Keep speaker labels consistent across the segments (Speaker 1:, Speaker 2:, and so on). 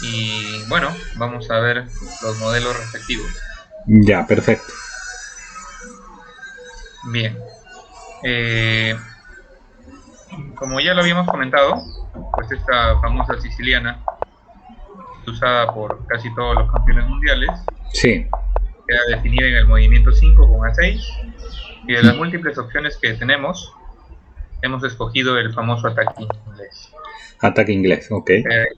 Speaker 1: y bueno, vamos a ver los modelos respectivos.
Speaker 2: Ya, perfecto.
Speaker 1: Bien, eh, como ya lo habíamos comentado, pues esta famosa siciliana, usada por casi todos los campeones mundiales,
Speaker 2: Sí.
Speaker 1: queda definida en el movimiento 5 con A6, y de las múltiples opciones que tenemos, hemos escogido el famoso ataque inglés.
Speaker 2: Ataque inglés, ok.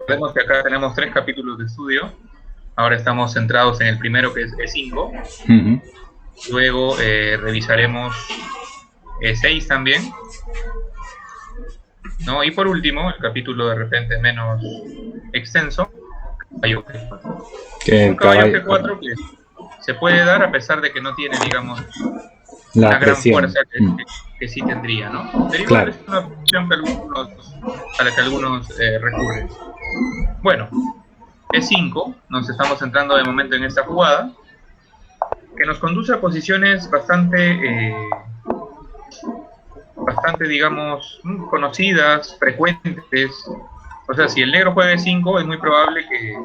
Speaker 1: Vemos que acá tenemos 3 capítulos de estudio. Ahora estamos centrados en el primero, que es E5.
Speaker 2: Ujú.
Speaker 1: Luego revisaremos E6 también, ¿no? Y por último, el capítulo de repente menos extenso, caballo G4. Un
Speaker 2: Que
Speaker 1: caballo
Speaker 2: caballo,
Speaker 1: G4 que se puede dar a pesar de que no tiene, digamos,
Speaker 2: la
Speaker 1: una gran
Speaker 2: presión.
Speaker 1: fuerza que sí tendría, ¿no? Pero igual
Speaker 2: Claro.
Speaker 1: es una opción que a la que algunos recurren. Bueno, E5, nos estamos centrando de momento en esta jugada, que nos conduce a posiciones bastante, digamos, conocidas, frecuentes. O sea, si el negro juega E5, es muy probable que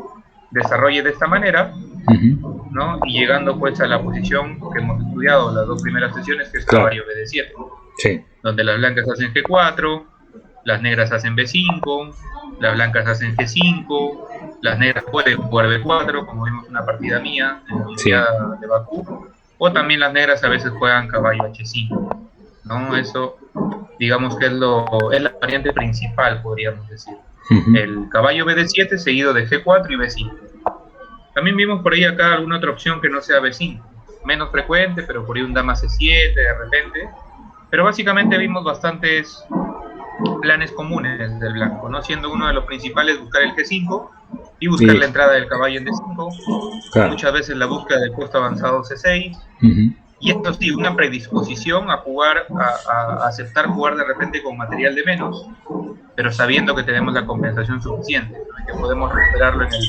Speaker 1: desarrolle de esta manera,
Speaker 2: Ujú.
Speaker 1: ¿no? Y llegando pues a la posición que hemos estudiado las dos primeras sesiones, que es
Speaker 2: Claro.
Speaker 1: caballo BD7,
Speaker 2: Sí.
Speaker 1: donde las blancas hacen G4, las negras hacen B5, las blancas hacen G5, las negras pueden jugar B4, como vimos una partida mía en la
Speaker 2: Sí.
Speaker 1: Olimpiada de Bakú, o también las negras a veces juegan caballo H5, ¿no? Eso, digamos que es la variante principal, podríamos decir.
Speaker 2: Ujú.
Speaker 1: El caballo BD7 seguido de G4 y B5. También vimos por ahí acá alguna otra opción que no sea B5, menos frecuente, pero por ahí un dama C7 de repente. Pero básicamente vimos bastantes planes comunes del blanco, ¿no? Siendo uno de los principales buscar el G5 y buscar
Speaker 2: Y,
Speaker 1: la entrada del caballo en D5,
Speaker 2: claro.
Speaker 1: muchas veces la búsqueda del puesto avanzado C6,
Speaker 2: Ujú.
Speaker 1: y esto sí, una predisposición a jugar, a aceptar jugar de repente con material de menos, pero sabiendo que tenemos la compensación suficiente, ¿no? Y que podemos recuperarlo en el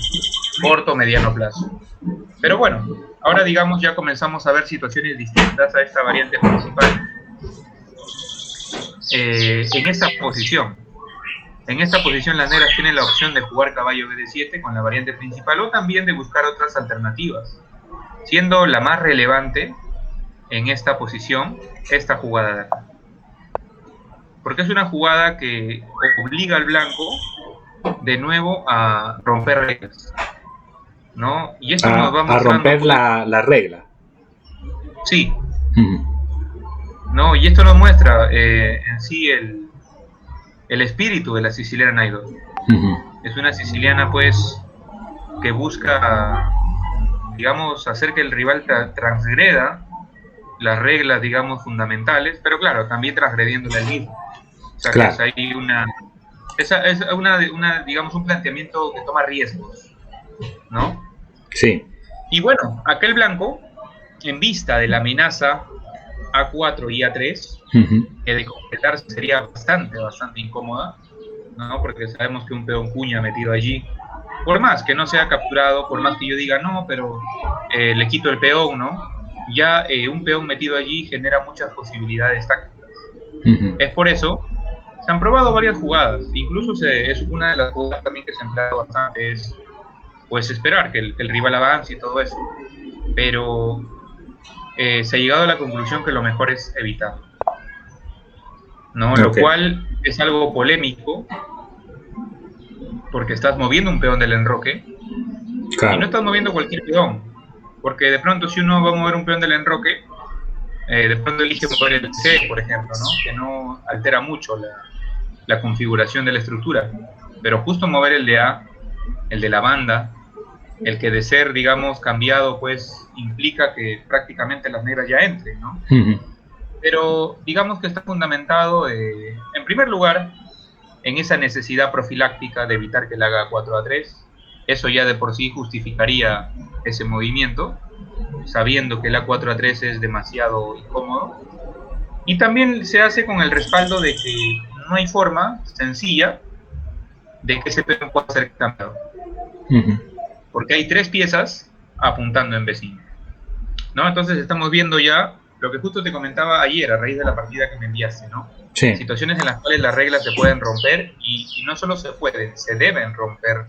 Speaker 1: corto o mediano plazo. Pero bueno, ahora digamos ya comenzamos a ver situaciones distintas a esta variante principal en esta posición. En esta posición las negras tienen la opción de jugar caballo BD7 con la variante principal o también de buscar otras alternativas, siendo la más relevante en esta posición esta jugada de acá. Porque es una jugada que obliga al blanco de nuevo a romper reglas, ¿no? Y esto nos va
Speaker 2: A
Speaker 1: mostrando,
Speaker 2: romper
Speaker 1: pues,
Speaker 2: la regla.
Speaker 1: sí,
Speaker 2: Ujú.
Speaker 1: ¿no? Y esto nos muestra en sí el espíritu de la siciliana idol.
Speaker 2: Ujú.
Speaker 1: Es una siciliana, pues, que busca, digamos, hacer que el rival transgreda las reglas, digamos, fundamentales, pero claro, también transgrediéndole el mismo. O sea que es
Speaker 2: Claro.
Speaker 1: ahí digamos, un planteamiento que toma riesgos, ¿no?
Speaker 2: Sí.
Speaker 1: Y bueno, aquel blanco, en vista de la amenaza A4 y A3,
Speaker 2: Ujú.
Speaker 1: que de completarse sería bastante incómoda, ¿no? Porque sabemos que un peón cuña metido allí, por más que no sea capturado, por más que yo diga no, pero le quito el peón, ¿no? Ya un peón metido allí genera muchas posibilidades tácticas.
Speaker 2: Ujú.
Speaker 1: Es por eso, se han probado varias jugadas, incluso es una de las jugadas también que se ha empleado bastante, es pues esperar que el rival avance y todo eso, pero se ha llegado a la conclusión que lo mejor es evitarlo, ¿no? Lo
Speaker 2: Ok.
Speaker 1: cual es algo polémico, porque estás moviendo un peón del enroque, y no
Speaker 2: Claro.
Speaker 1: estás moviendo cualquier peón, porque de pronto si uno va a mover un peón del enroque, de pronto elige mover el C, por ejemplo, ¿no? Que no altera mucho la configuración de la estructura, pero justo mover el de A, el de la banda, el que de ser, digamos, cambiado, pues implica que prácticamente las negras ya entren, ¿no?
Speaker 2: Ujú.
Speaker 1: Pero digamos que está fundamentado, en primer lugar, en esa necesidad profiláctica de evitar que le haga 4-3. Eso ya de por sí justificaría ese movimiento, sabiendo que el A4-3 es demasiado incómodo. Y también se hace con el respaldo de que no hay forma sencilla de que ese peón pueda ser cambiado,
Speaker 2: Ujú.
Speaker 1: porque hay 3 piezas apuntando en B5, ¿no? Entonces estamos viendo ya lo que justo te comentaba ayer a raíz de la partida que me enviaste, ¿no?
Speaker 2: Sí.
Speaker 1: Situaciones en las cuales las reglas se pueden romper y no solo se pueden, se deben romper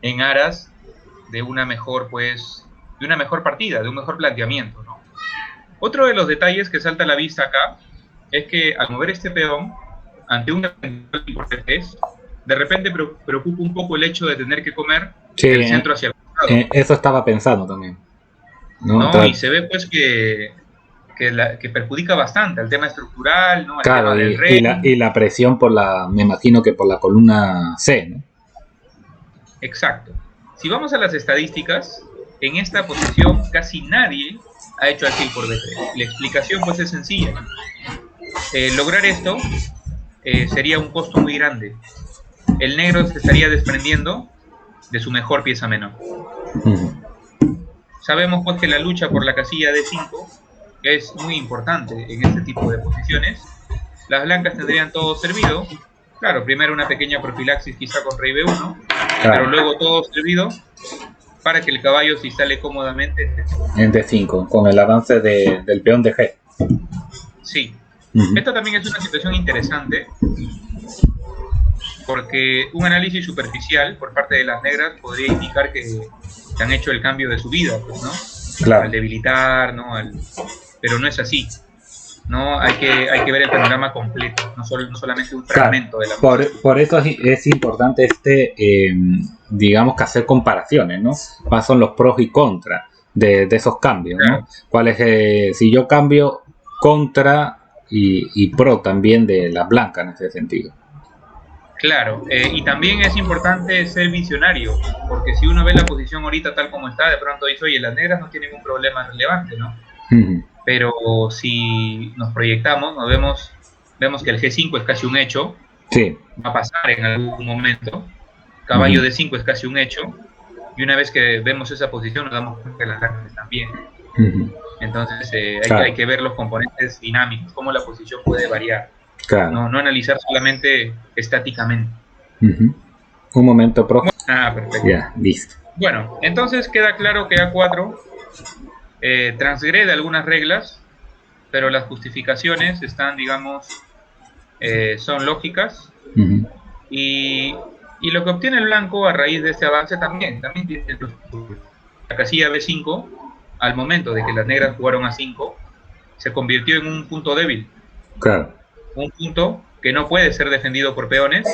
Speaker 1: en aras de una mejor, pues, de una mejor partida, de un mejor planteamiento, ¿no? Otro de los detalles que salta a la vista acá es que al mover este peón ante un revés, de repente preocupa un poco el hecho de tener que comer
Speaker 2: Sí,
Speaker 1: del centro hacia el costado,
Speaker 2: eso estaba pensando también, ¿no?
Speaker 1: ¿no? Y se ve pues que perjudica bastante al tema estructural, ¿no? Al
Speaker 2: Claro,
Speaker 1: tema del
Speaker 2: y la presión me imagino que por la columna C, ¿no?
Speaker 1: Exacto. Si vamos a las estadísticas, en esta posición casi nadie ha hecho alfil por B3. La explicación pues es sencilla. Lograr esto sería un costo muy grande. El negro se estaría desprendiendo de su mejor pieza menor. Sabemos pues que la lucha por la casilla D5 es muy importante en este tipo de posiciones. Las blancas tendrían todo servido. Claro, primero una pequeña profilaxis quizá con rey B1, pero luego todo servido para que el caballo se instale cómodamente
Speaker 2: en D5, con el avance del peón de G.
Speaker 1: Sí. Esta también es una situación interesante, porque un análisis superficial por parte de las negras podría indicar que han hecho el cambio de su vida, pues, ¿no?
Speaker 2: Claro.
Speaker 1: Al debilitar, ¿no? Pero no es así, ¿no? Hay que ver el panorama completo, no solamente un fragmento de la
Speaker 2: por eso es importante digamos que hacer comparaciones, ¿no? ¿Cuáles son los pros y contras de esos cambios, ¿no? ¿Cuál es, si yo cambio contra y pro también de la blanca en ese sentido?
Speaker 1: Claro, y también es importante ser visionario, porque si uno ve la posición ahorita tal como está, de pronto dice, oye, las negras no tienen un problema relevante, ¿no? Pero si nos proyectamos, vemos que el G5 es casi un hecho,
Speaker 2: sí.
Speaker 1: Va a pasar en algún momento, caballo D5 es casi un hecho, y una vez que vemos esa posición nos damos cuenta que las blancas están bien. Entonces hay que ver los componentes dinámicos, cómo la posición puede variar.
Speaker 2: Claro.
Speaker 1: No analizar solamente estáticamente.
Speaker 2: Un momento, profe.
Speaker 1: Perfecto.
Speaker 2: Ya, listo.
Speaker 1: Bueno, entonces queda claro que A4 transgrede algunas reglas, pero las justificaciones están, digamos, son lógicas. Y lo que obtiene el blanco a raíz de este avance también tiene la casilla B5, al momento de que las negras jugaron A5, se convirtió en un punto débil.
Speaker 2: Claro.
Speaker 1: Un punto que no puede ser defendido por peones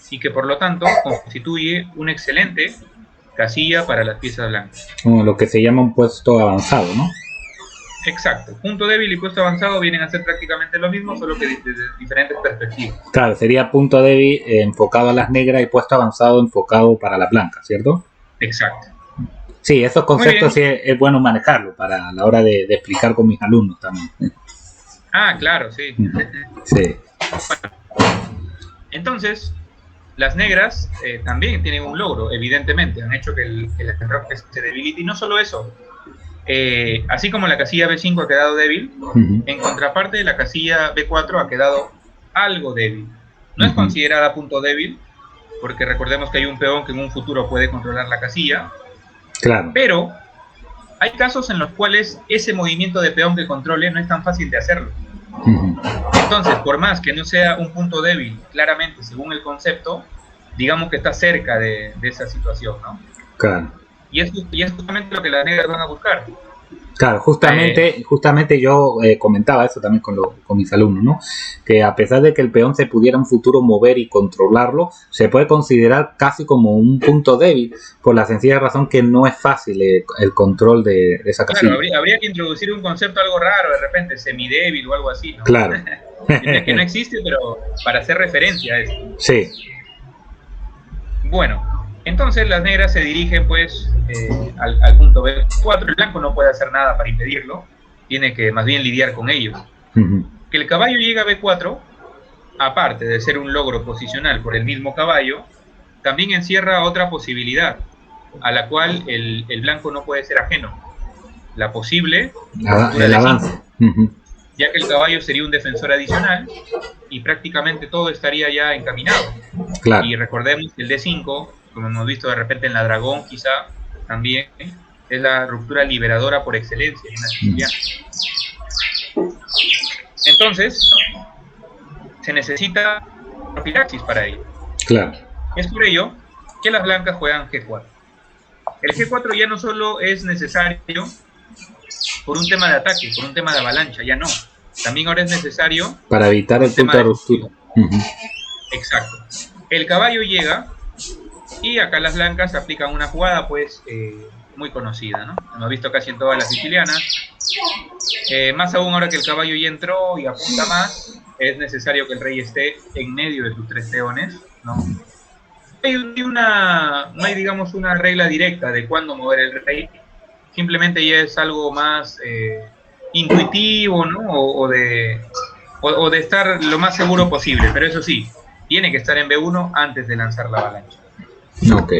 Speaker 1: y que por lo tanto constituye una excelente casilla para las piezas blancas.
Speaker 2: Lo que se llama un puesto avanzado, ¿no?
Speaker 1: Exacto. Punto débil y puesto avanzado vienen a ser prácticamente lo mismo, solo que desde diferentes perspectivas.
Speaker 2: Claro, sería punto débil enfocado a las negras y puesto avanzado enfocado para las blancas, ¿cierto?
Speaker 1: Exacto.
Speaker 2: Sí, esos conceptos sí es bueno manejarlo para la hora de explicar con mis alumnos también.
Speaker 1: Claro, sí.
Speaker 2: Sí.
Speaker 1: Entonces, las negras también tienen un logro, evidentemente. Han hecho que el enroque se debilite. Y no solo eso. Así como la casilla B5 ha quedado débil, en contraparte la casilla B4 ha quedado algo débil. No es considerada punto débil, porque recordemos que hay un peón que en un futuro puede controlar la casilla.
Speaker 2: Claro.
Speaker 1: Pero hay casos en los cuales ese movimiento de peón que controle no es tan fácil de hacerlo. Entonces, por más que no sea un punto débil, claramente, según el concepto, digamos que está cerca de esa situación, ¿no?
Speaker 2: Claro.
Speaker 1: Y es justamente lo que las negras van a buscar.
Speaker 2: Claro, justamente yo comentaba eso también con mis alumnos, ¿no? Que a pesar de que el peón se pudiera en un futuro mover y controlarlo, se puede considerar casi como un punto débil, por la sencilla razón que no es fácil el control de esa casilla.
Speaker 1: Claro, habría que introducir un concepto algo raro, de repente semidébil o algo así, ¿no?
Speaker 2: Claro.
Speaker 1: Que no existe, pero para hacer referencia a eso.
Speaker 2: Sí.
Speaker 1: Bueno, entonces las negras se dirigen pues al punto B4. El blanco no puede hacer nada para impedirlo, tiene que más bien lidiar con ello. Que el caballo llegue a B4, aparte de ser un logro posicional por el mismo caballo, también encierra otra posibilidad, a la cual el blanco no puede ser ajeno. La posible
Speaker 2: el avance.
Speaker 1: Ya que el caballo sería un defensor adicional y prácticamente todo estaría ya encaminado.
Speaker 2: Claro.
Speaker 1: Y recordemos que el D5, como hemos visto de repente en la dragón quizá, también es la ruptura liberadora por excelencia en una siciliana. Entonces, se necesita profilaxis para ello.
Speaker 2: Claro.
Speaker 1: Es por ello que las blancas juegan G4. El G4 ya no solo es necesario por un tema de ataque, por un tema de avalancha, ya no. También ahora es necesario
Speaker 2: para evitar el punto de ruptura.
Speaker 1: Exacto. El caballo llega y acá las blancas aplican una jugada pues muy conocida, ¿no? Hemos visto casi en todas las sicilianas. Más aún ahora que el caballo ya entró y apunta más, es necesario que el rey esté en medio de tus 3 peones, ¿no? No hay, digamos, una regla directa de cuándo mover el rey, simplemente ya es algo más intuitivo, ¿no? O de estar lo más seguro posible, pero eso sí, tiene que estar en B1 antes de lanzar la avalancha.
Speaker 2: Ok.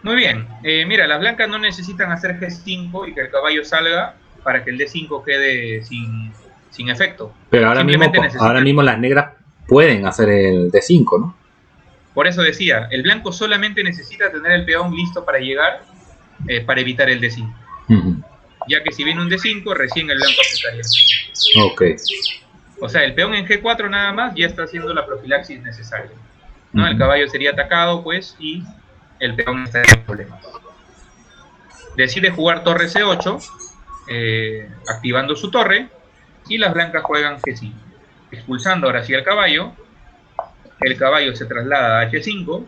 Speaker 1: Muy bien, mira, las blancas no necesitan hacer G5 y que el caballo salga para que el D5 quede sin efecto.
Speaker 2: Pero ahora mismo las negras pueden hacer el D5, ¿no?
Speaker 1: Por eso decía, el blanco solamente necesita tener el peón listo para llegar para evitar el D5. Ya que si viene un D5, recién el blanco apuntaría.
Speaker 2: Ok.
Speaker 1: O sea, el peón en G4 nada más ya está haciendo la profilaxis necesaria, ¿no? El caballo sería atacado, pues, y el peón estaría en problemas. Decide jugar torre C8, activando su torre, y las blancas juegan G5. Expulsando ahora sí al caballo, el caballo se traslada a H5,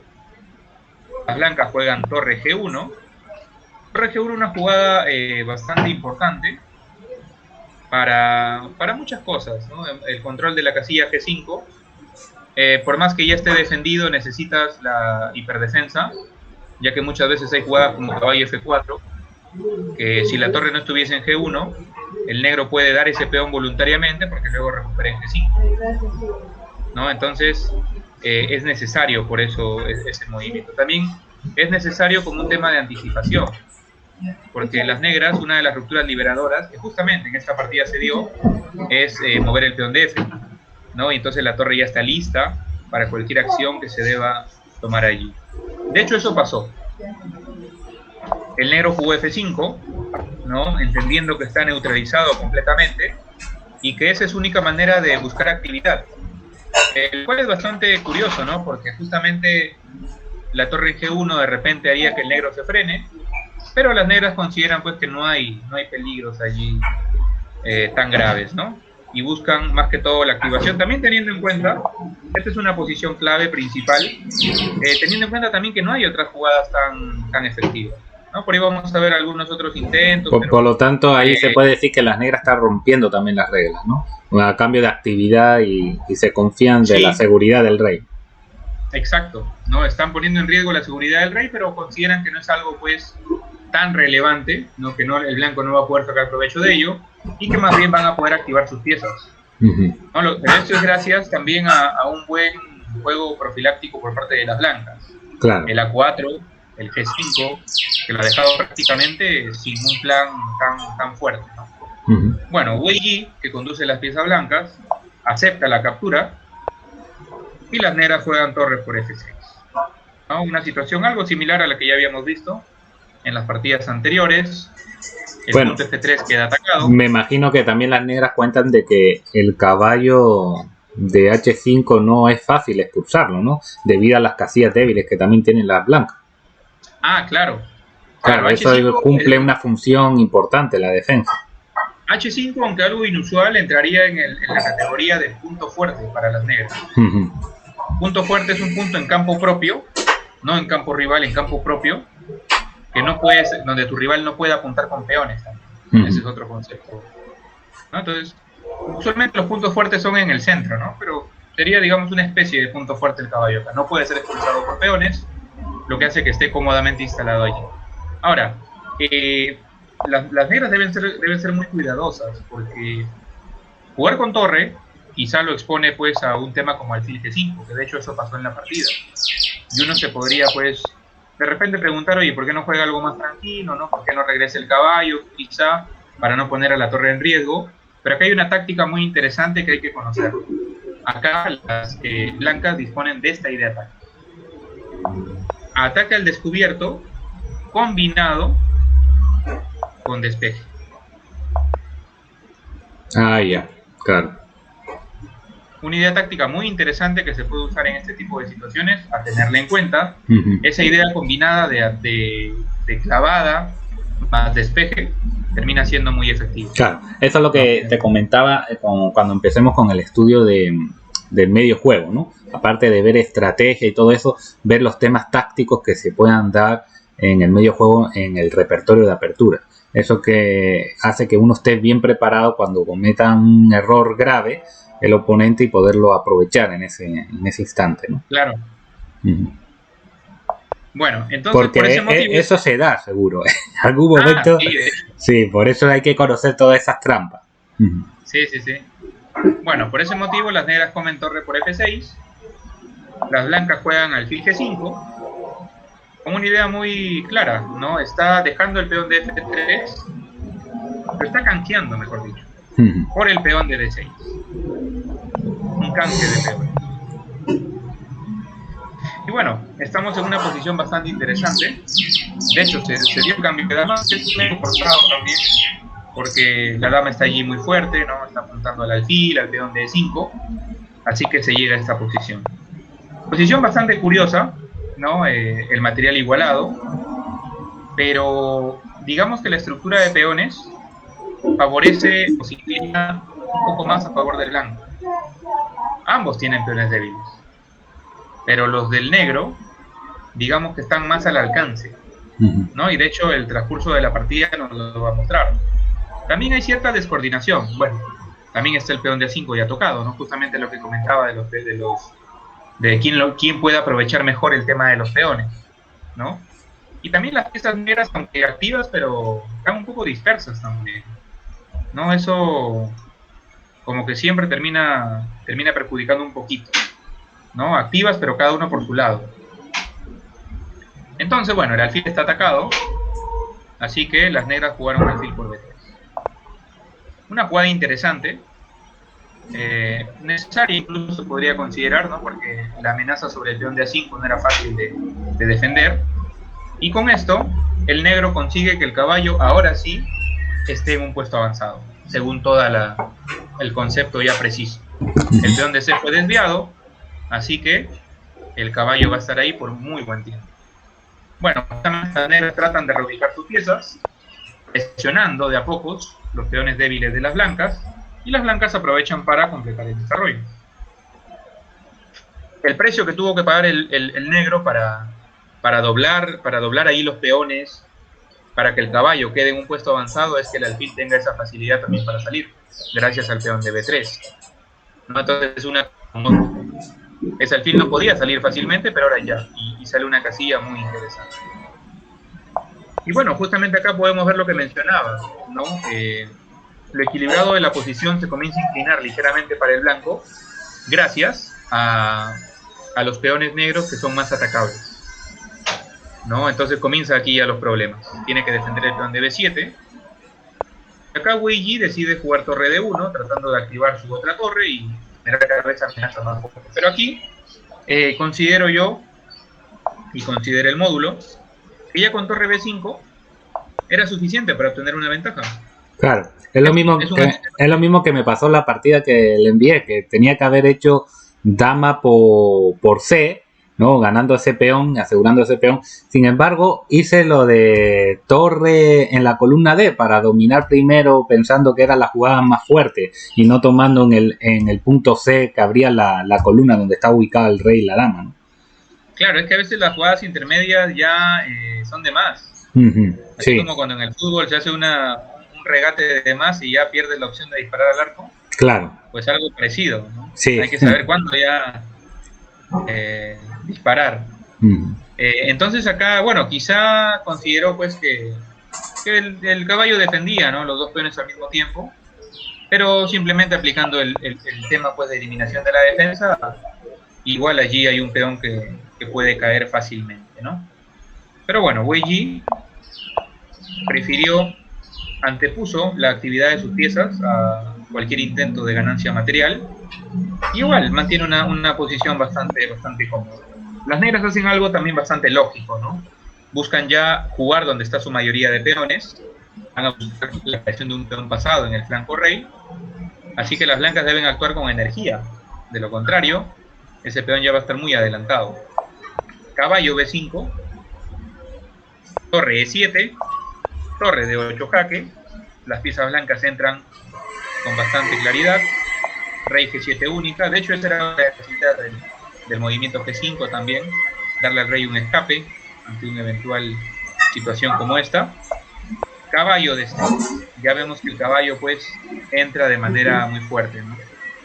Speaker 1: las blancas juegan torre G1. Torre G1 es una jugada bastante importante para muchas cosas, ¿no? El control de la casilla G5, por más que ya esté defendido, necesitas la hiperdefensa, ya que muchas veces hay jugadas como caballo F4, que si la torre no estuviese en G1, el negro puede dar ese peón voluntariamente porque luego recupera en G5, ¿no? Entonces, es necesario por eso ese movimiento. También es necesario como un tema de anticipación, porque las negras, una de las rupturas liberadoras, que justamente en esta partida se dio, es mover el peón de F, ¿no? Y entonces la torre ya está lista para cualquier acción que se deba tomar allí. De hecho, eso pasó. El negro jugó F5, ¿no? Entendiendo que está neutralizado completamente y que esa es su única manera de buscar actividad. El cual es bastante curioso, ¿no? Porque justamente la torre en G1 de repente haría que el negro se frene, pero las negras consideran pues que no hay peligros allí tan graves, ¿no? Y buscan más que todo la activación, también teniendo en cuenta, esta es una posición clave principal, teniendo en cuenta también que no hay otras jugadas tan efectivas, ¿no? Por ahí vamos a ver algunos otros intentos.
Speaker 2: Por lo tanto, ahí se puede decir que las negras están rompiendo también las reglas, ¿no? A cambio de actividad y se confían de la seguridad del rey.
Speaker 1: Exacto, ¿no? Están poniendo en riesgo la seguridad del rey, pero consideran que no es algo pues tan relevante, ¿no? Que el blanco no va a poder sacar provecho de ello y que más bien van a poder activar sus piezas. ¿No? Pero esto es gracias también a un buen juego profiláctico por parte de las blancas.
Speaker 2: Claro.
Speaker 1: El A4, el G5, que lo ha dejado prácticamente sin un plan tan fuerte, ¿no? Bueno, Wei, que conduce las piezas blancas, acepta la captura y las negras juegan torres por F6, ¿no? Una situación algo similar a la que ya habíamos visto en las partidas anteriores. El punto F3 queda atacado.
Speaker 2: Me imagino que también las negras cuentan de que el caballo de H5 no es fácil expulsarlo, ¿no? Debido a las casillas débiles que también tienen las blancas.
Speaker 1: Ah, claro.
Speaker 2: Claro, eso
Speaker 1: H5
Speaker 2: cumple una función importante, la defensa.
Speaker 1: H5, aunque algo inusual, entraría en la categoría de punto fuerte para las negras. Punto fuerte es un punto en campo propio, no en campo rival, en campo propio, que no puedes, donde tu rival no puede apuntar con peones también. Ese es otro concepto, ¿no? Entonces, usualmente los puntos fuertes son en el centro, ¿no? Pero sería, digamos, una especie de punto fuerte el caballo acá. No puede ser expulsado por peones, lo que hace que esté cómodamente instalado allí. Ahora, las negras deben ser muy cuidadosas, porque jugar con torre quizá lo expone pues a un tema como alfil G5, que de hecho eso pasó en la partida. Y uno se podría pues de repente preguntar, oye, ¿por qué no juega algo más tranquilo, no? ¿Por qué no regresa el caballo, quizá, para no poner a la torre en riesgo? Pero acá hay una táctica muy interesante que hay que conocer. Acá las blancas disponen de esta idea táctica. Ataque al descubierto combinado con despeje.
Speaker 2: Ah, ya, claro.
Speaker 1: una idea táctica muy interesante que se puede usar en este tipo de situaciones, a tenerla en cuenta. Esa idea combinada de clavada más despeje termina siendo muy efectiva.
Speaker 2: Claro, eso es lo que te comentaba cuando empecemos con el estudio del medio juego, ¿no? Aparte de ver estrategia y todo eso, ver los temas tácticos que se puedan dar en el medio juego, en el repertorio de apertura. Eso que hace que uno esté bien preparado cuando cometa un error grave el oponente y poderlo aprovechar en ese instante, ¿no?
Speaker 1: Claro. Bueno, entonces
Speaker 2: porque
Speaker 1: por ese motivo...
Speaker 2: eso se da seguro. En algún momento... Sí, por eso hay que conocer todas esas trampas.
Speaker 1: Sí. Bueno, por ese motivo las negras comen torre por F6, las blancas juegan alfil G5, con una idea muy clara, ¿no? Está dejando el peón de F3, pero está canjeando, mejor dicho, por el peón de D6. Un canje de peones. Y bueno, estamos en una posición bastante interesante. De hecho, se dio el cambio de dama, que es medio forzado también, porque la dama está allí muy fuerte, ¿no? Está apuntando al alfil, al peón de E5, así que se llega a esta posición. Posición bastante curiosa, ¿no? El material igualado, pero digamos que la estructura de peones favorece o se inclina un poco más a favor del blanco. Ambos tienen peones débiles, pero los del negro, digamos que están más al alcance, ¿no? Y de hecho el transcurso de la partida nos lo va a mostrar. También hay cierta descoordinación. Bueno, también está el peón de A5 ya tocado, ¿no? Justamente lo que comentaba de quién puede aprovechar mejor el tema de los peones, ¿no? Y también las piezas negras, aunque activas, pero están un poco dispersas también, ¿no? Eso como que siempre termina perjudicando un poquito, ¿no? Activas, pero cada uno por su lado. Entonces, bueno, el alfil está atacado, así que las negras jugaron alfil por B3. Una jugada interesante, necesaria incluso se podría considerar, ¿no? Porque la amenaza sobre el peón de A5 no era fácil de defender. Y con esto, el negro consigue que el caballo ahora sí esté en un puesto avanzado, según todo el concepto ya preciso. El peón de C fue desviado, así que el caballo va a estar ahí por muy buen tiempo. Bueno, las negras tratan de reubicar sus piezas, presionando de a pocos los peones débiles de las blancas, y las blancas aprovechan para completar el desarrollo. El precio que tuvo que pagar el negro para doblar ahí los peones, para que el caballo quede en un puesto avanzado, es que el alfil tenga esa facilidad también para salir, gracias al peón de B3. ¿No? Entonces ese alfil no podía salir fácilmente, pero ahora ya, y sale una casilla muy interesante. Y bueno, justamente acá podemos ver lo que mencionaba, ¿no? Lo equilibrado de la posición se comienza a inclinar ligeramente para el blanco, gracias a los peones negros que son más atacables, ¿no? Entonces comienza aquí ya los problemas. Tiene que defender el peón de B7. Acá Wei Yi decide jugar torre D1, tratando de activar su otra torre y generar cada vez amenaza más fuerte. Pero aquí considero yo, y considero el módulo, que ya con torre B5 era suficiente para obtener una ventaja.
Speaker 2: Claro, es lo mismo que me pasó en la partida que le envié, que tenía que haber hecho dama por C, ¿no? Ganando ese peón, asegurando ese peón. Sin embargo, hice lo de torre en la columna D para dominar primero, pensando que era la jugada más fuerte y no tomando en el punto C que abría la columna donde está ubicado el rey y la dama, ¿no?
Speaker 1: Claro, es que a veces las jugadas intermedias ya son de más. Así como cuando en el fútbol se hace un regate de más y ya pierdes la opción de disparar al arco.
Speaker 2: Claro.
Speaker 1: Pues algo parecido, ¿no?
Speaker 2: Sí.
Speaker 1: Hay que saber cuándo ya disparar. Entonces acá, bueno, quizá consideró pues que el caballo defendía, ¿no? Los dos peones al mismo tiempo, pero simplemente aplicando el tema pues de eliminación de la defensa, igual allí hay un peón que puede caer fácilmente, ¿no? Pero bueno, Wei Yi antepuso la actividad de sus piezas a cualquier intento de ganancia material. Igual mantiene una posición bastante cómoda. Las negras hacen algo también bastante lógico, ¿no? Buscan ya jugar donde está su mayoría de peones, van a buscar la creación de un peón pasado en el flanco rey, así que las blancas deben actuar con energía, De lo contrario, ese peón ya va a estar muy adelantado. Caballo B5, torre E7, torre de 8 jaque, las piezas blancas entran con bastante claridad, rey G7 única, de hecho esa era la necesidad del movimiento G5 también, darle al rey un escape ante una eventual situación como esta. Caballo D6, ya vemos que el caballo pues entra de manera muy fuerte, ¿no?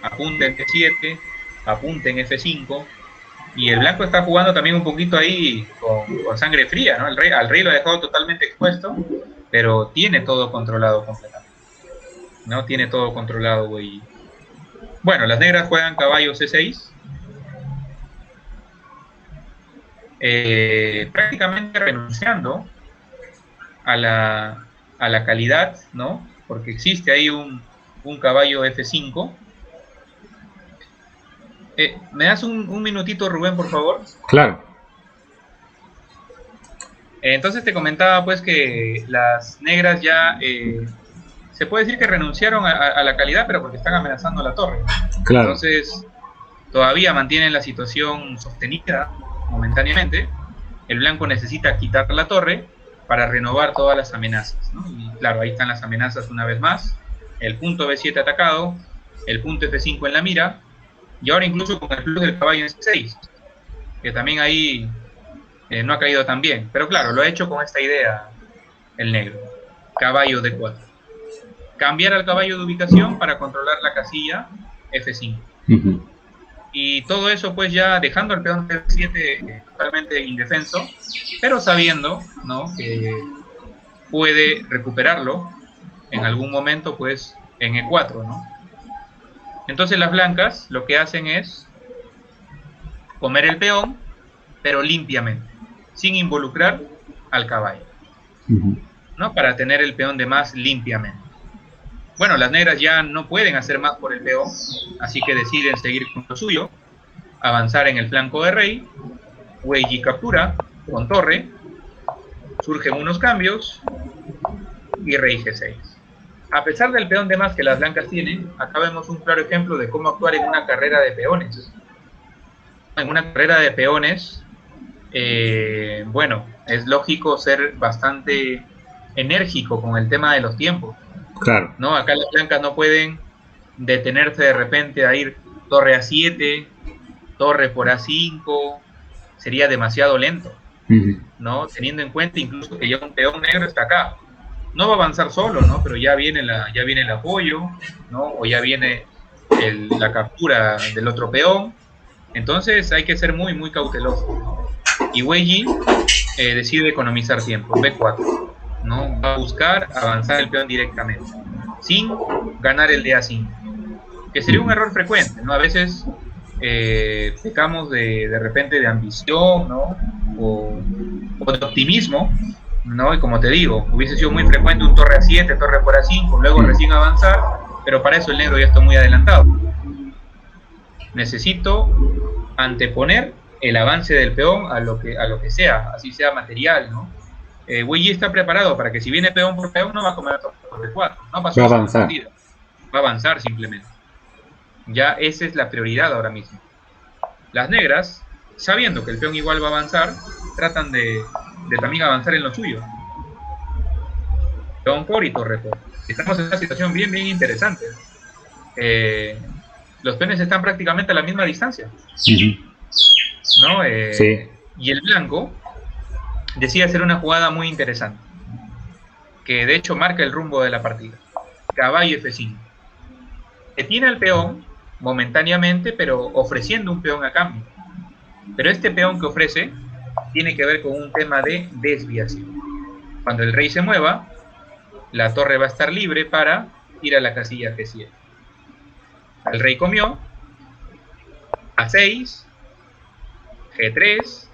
Speaker 1: Apunta en F7, apunta en F5, y el blanco está jugando también un poquito ahí con sangre fría, ¿no? Al rey lo ha dejado totalmente expuesto, pero tiene todo controlado completamente, ¿no? Tiene todo controlado, güey. Bueno, las negras juegan caballo C6, prácticamente renunciando a la calidad, ¿no? Porque existe ahí un caballo F5. ¿Me das un minutito, Rubén, por favor?
Speaker 2: Claro.
Speaker 1: Entonces te comentaba pues que las negras ya se puede decir que renunciaron a la calidad, pero porque están amenazando la torre.
Speaker 2: Claro.
Speaker 1: Entonces todavía mantienen la situación sostenida momentáneamente. El blanco necesita quitar la torre para renovar todas las amenazas, ¿no? Y claro, ahí están las amenazas una vez más. El punto B7 atacado, el punto F5 en la mira, y ahora incluso con el plus del caballo en C6, que también ahí no ha caído tan bien. Pero claro, lo ha hecho con esta idea el negro. Caballo D4. Cambiar al caballo de ubicación para controlar la casilla F5. Y todo eso pues ya dejando al peón de F7 totalmente indefenso, pero sabiendo, ¿no?, que puede recuperarlo en algún momento pues en E4, ¿no? Entonces las blancas lo que hacen es comer el peón, pero limpiamente, sin involucrar al caballo, ¿no? Para tener el peón de más limpiamente. Bueno, las negras ya no pueden hacer más por el peón, así que deciden seguir con lo suyo, avanzar en el flanco de rey, Weiji captura con torre, surgen unos cambios y rey G6. A pesar del peón de más que las blancas tienen, acá vemos un claro ejemplo de cómo actuar en una carrera de peones. En una carrera de peones, bueno, es lógico ser bastante enérgico con el tema de los tiempos.
Speaker 2: Claro.
Speaker 1: ¿No? Acá las blancas no pueden detenerse de repente a ir torre A7, torre por A5, sería demasiado lento, ¿no? Teniendo en cuenta incluso que ya un peón negro está acá. No va a avanzar solo, ¿no? Pero ya viene el apoyo, ¿no? O ya viene la captura del otro peón. Entonces hay que ser muy, muy cauteloso, ¿no? Y Weiji decide economizar tiempo, B4, ¿no? Va a buscar avanzar el peón directamente, sin ganar el de A5, que sería un error frecuente, ¿no? A veces pecamos de repente de ambición, ¿no? O de optimismo, ¿no? Y como te digo, hubiese sido muy frecuente un torre A7, torre por A5, luego recién avanzar, pero para eso el negro ya está muy adelantado. Necesito anteponer el avance del peón a lo que sea, así sea material, ¿no? Weiji está preparado para que si viene peón por peón no va a comer torre por B4, no pasó,
Speaker 2: va a avanzar.
Speaker 1: Va a avanzar simplemente. Ya esa es la prioridad ahora mismo. Las negras, sabiendo que el peón igual va a avanzar, tratan de también avanzar en lo suyo. Peón por y torre por. Estamos en una situación bien, bien interesante. Los peones están prácticamente a la misma distancia, ¿no?
Speaker 2: Sí.
Speaker 1: Y el blanco decide hacer una jugada muy interesante, que de hecho marca el rumbo de la partida. Caballo F5. Detiene al peón momentáneamente, pero ofreciendo un peón a cambio. Pero este peón que ofrece tiene que ver con un tema de desviación. Cuando el rey se mueva, la torre va a estar libre para ir a la casilla G7. El rey comió, A6, G3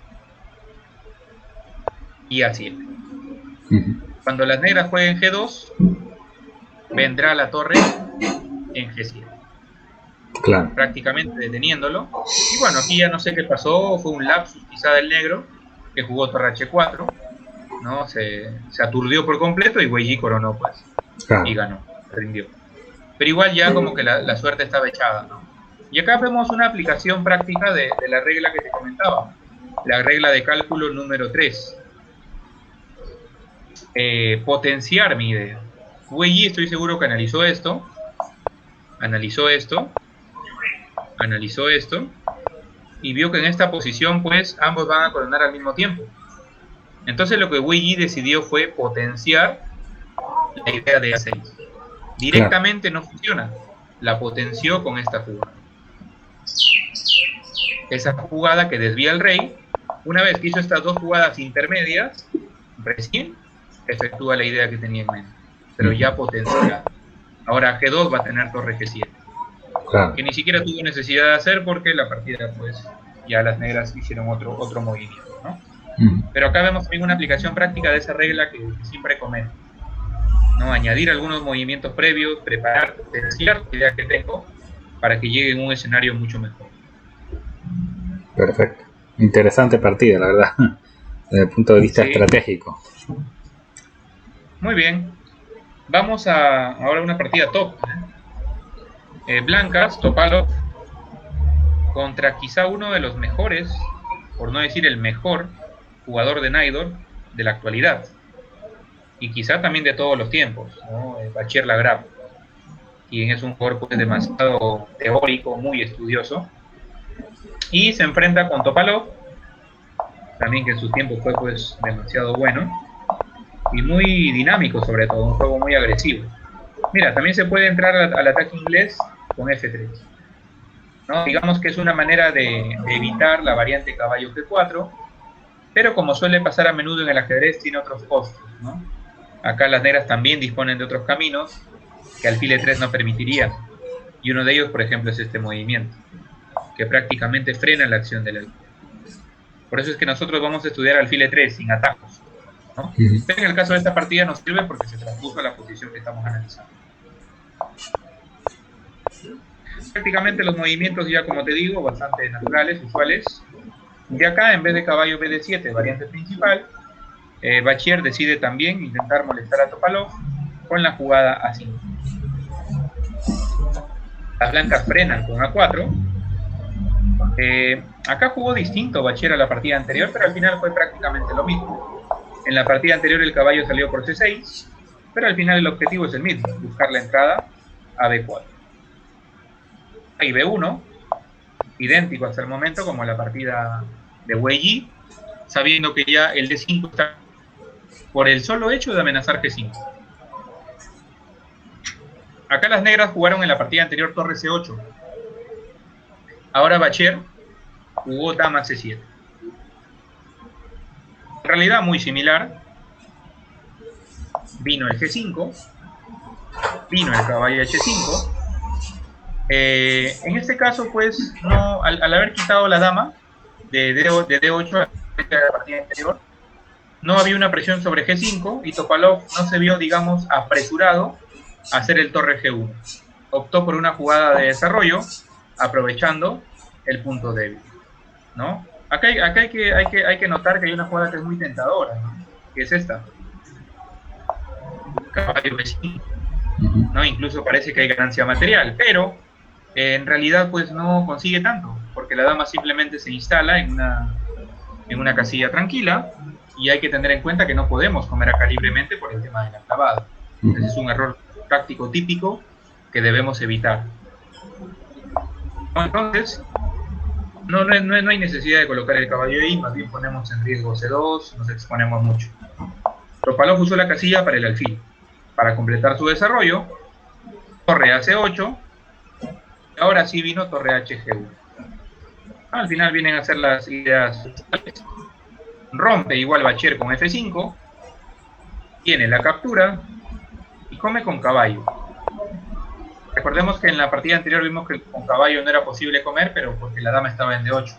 Speaker 1: y A7. Cuando las negras jueguen G2, vendrá la torre en G7.
Speaker 2: Claro.
Speaker 1: Prácticamente deteniéndolo. Y bueno, aquí ya no sé qué pasó, fue un lapsus quizá del negro, que jugó torre H4, ¿no? Se aturdió por completo y Weiji coronó, pues. Claro. Y ganó, rindió. Pero igual ya como que la suerte estaba echada, ¿no? Y acá vemos una aplicación práctica de la regla que te comentaba, la regla de cálculo número 3. Potenciar mi idea. Wei estoy seguro que analizó esto, y vio que en esta posición pues ambos van a coronar al mismo tiempo. Entonces lo que Wei decidió fue potenciar la idea de A6. Directamente no funciona, la potenció con esta jugada. Esa jugada que desvía al rey, una vez que hizo estas dos jugadas intermedias, recién efectúa la idea que tenía en mente, pero ya potenciada. Ahora G2 va a tener torre G7, que ni siquiera tuvo necesidad de hacer porque la partida pues ya las negras hicieron otro movimiento, ¿no? Pero acá vemos también una aplicación práctica de esa regla que siempre comento, ¿no? Añadir algunos movimientos previos, preparar, potenciar la idea que tengo para que llegue en un escenario mucho mejor.
Speaker 2: Perfecto. Interesante partida, la verdad, desde el punto de vista estratégico.
Speaker 1: Muy bien. Vamos a ahora una partida top. Blancas, Topalov, contra quizá uno de los mejores, por no decir el mejor, jugador de Nidor de la actualidad. Y quizá también de todos los tiempos, ¿no? Bachir Lagrave, quien es un jugador pues, demasiado teórico, muy estudioso. Y se enfrenta con Topalov, también que en su tiempo fue pues demasiado bueno. Y muy dinámico sobre todo, un juego muy agresivo. Mira, también se puede entrar al ataque inglés con F3, ¿no? Digamos que es una manera de evitar la variante caballo G4, pero como suele pasar a menudo en el ajedrez, tiene otros costos, ¿no? Acá las negras también disponen de otros caminos que alfil E3 no permitiría, y uno de ellos, por ejemplo, es este movimiento, que prácticamente frena la acción del alfil. Por eso es que nosotros vamos a estudiar alfil E3 sin atajos, ¿no? Pero en el caso de esta partida nos sirve porque se transpuso a la posición que estamos analizando. Prácticamente los movimientos ya, como te digo, bastante naturales, usuales. De acá, en vez de caballo BD7, variante principal, Bachir decide también intentar molestar a Topalov con la jugada A5. Las blancas frenan con A4. Acá jugó distinto Bachir a la partida anterior, pero al final fue prácticamente lo mismo. En la partida anterior el caballo salió por C6, pero al final el objetivo es el mismo, buscar la entrada a B4. Ahí B1, idéntico hasta el momento como la partida de Wei, sabiendo que ya el D5 está por el solo hecho de amenazar G5. Acá las negras jugaron en la partida anterior torre C8. Ahora Bachir jugó dama C7. En realidad muy similar. Vino el G5, vino el caballo H5. En este caso, pues, no, al haber quitado la dama de D8 a la partida anterior, no había una presión sobre G5 y Topalov no se vio, digamos, apresurado a hacer el torre G1. Optó por una jugada de desarrollo, aprovechando el punto débil, ¿no? Acá hay que notar que hay una jugada que es muy tentadora, ¿no? Que es esta. Caballo B5, ¿no? Incluso parece que hay ganancia material, pero en realidad pues no consigue tanto, porque la dama simplemente se instala en una casilla tranquila, y hay que tener en cuenta que no podemos comer acá libremente por el tema de la clavada. Ese es un error táctico típico que debemos evitar. Entonces, no hay necesidad de colocar el caballo ahí, más bien ponemos en riesgo C2, nos exponemos mucho. Topalov usó la casilla para el alfil, para completar su desarrollo, torre a C8, y ahora sí vino torre HG1. Al final vienen a ser las ideas. Rompe igual Bachir con F5, tiene la captura y come con caballo. Recordemos que en la partida anterior vimos que con caballo no era posible comer, pero porque la dama estaba en D8.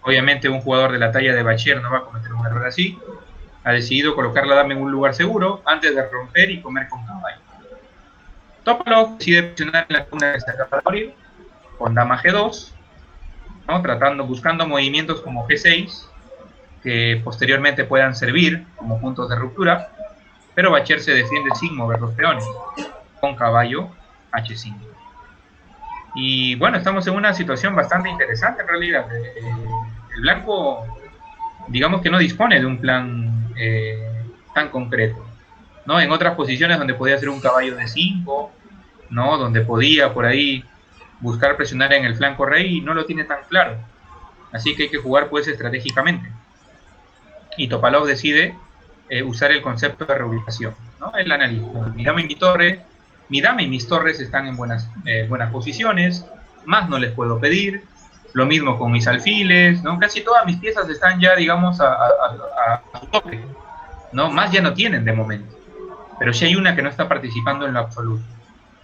Speaker 1: Obviamente un jugador de la talla de Bachir no va a cometer un error así. Ha decidido colocar la dama en un lugar seguro antes de romper y comer con caballo. Topalov decide presionar en la columna de escapatorio con dama G2, ¿no? Buscando movimientos como G6 que posteriormente puedan servir como puntos de ruptura, pero Bachir se defiende sin mover los peones con caballo H5. Y bueno, estamos en una situación bastante interesante en realidad. El blanco, digamos que no dispone de un plan tan concreto, ¿no? En otras posiciones donde podía ser un caballo de 5, ¿no? Donde podía por ahí buscar presionar en el flanco rey, y no lo tiene tan claro. Así que hay que jugar pues estratégicamente. Y Topalov decide usar el concepto de reubicación, ¿no? Él analiza: mi dama y mi torre, mi dama y mis torres están en buenas posiciones, más no les puedo pedir. Lo mismo con mis alfiles, ¿no? Casi todas mis piezas están ya, digamos, a su tope, ¿no? Más ya no tienen de momento. Pero sí hay una que no está participando en lo absoluto.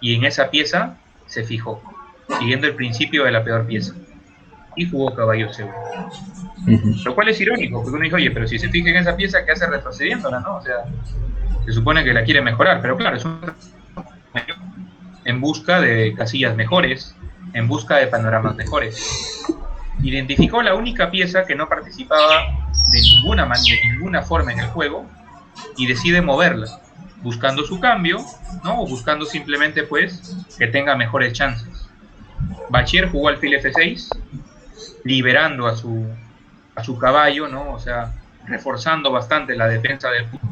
Speaker 1: Y en esa pieza se fijó, siguiendo el principio de la peor pieza. Y jugó caballo C1. Lo cual es irónico, porque uno dice, oye, pero si se fija en esa pieza, ¿qué hace retrocediéndola, no? O sea, se supone que la quiere mejorar, pero claro, es un en busca de casillas mejores, en busca de panoramas mejores. Identificó la única pieza que no participaba de ninguna forma en el juego y decide moverla, buscando su cambio, ¿no? O buscando simplemente, pues, que tenga mejores chances. Bachier jugó alfil F6, liberando a su caballo, ¿no? O sea, reforzando bastante la defensa del punto.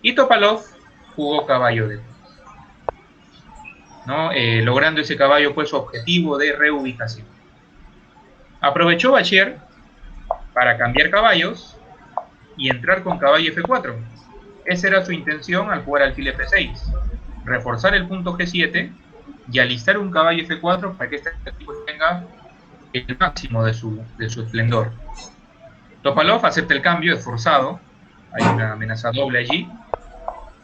Speaker 1: Y Topalov jugó caballo D3, ¿no? Logrando ese caballo, pues, su objetivo de reubicación. Aprovechó Bachier para cambiar caballos y entrar con caballo F4. Esa era su intención al jugar alfil F6, reforzar el punto G7 y alistar un caballo F4 para que este tipo tenga el máximo de su esplendor. Topalov acepta el cambio, es forzado, hay una amenaza doble allí,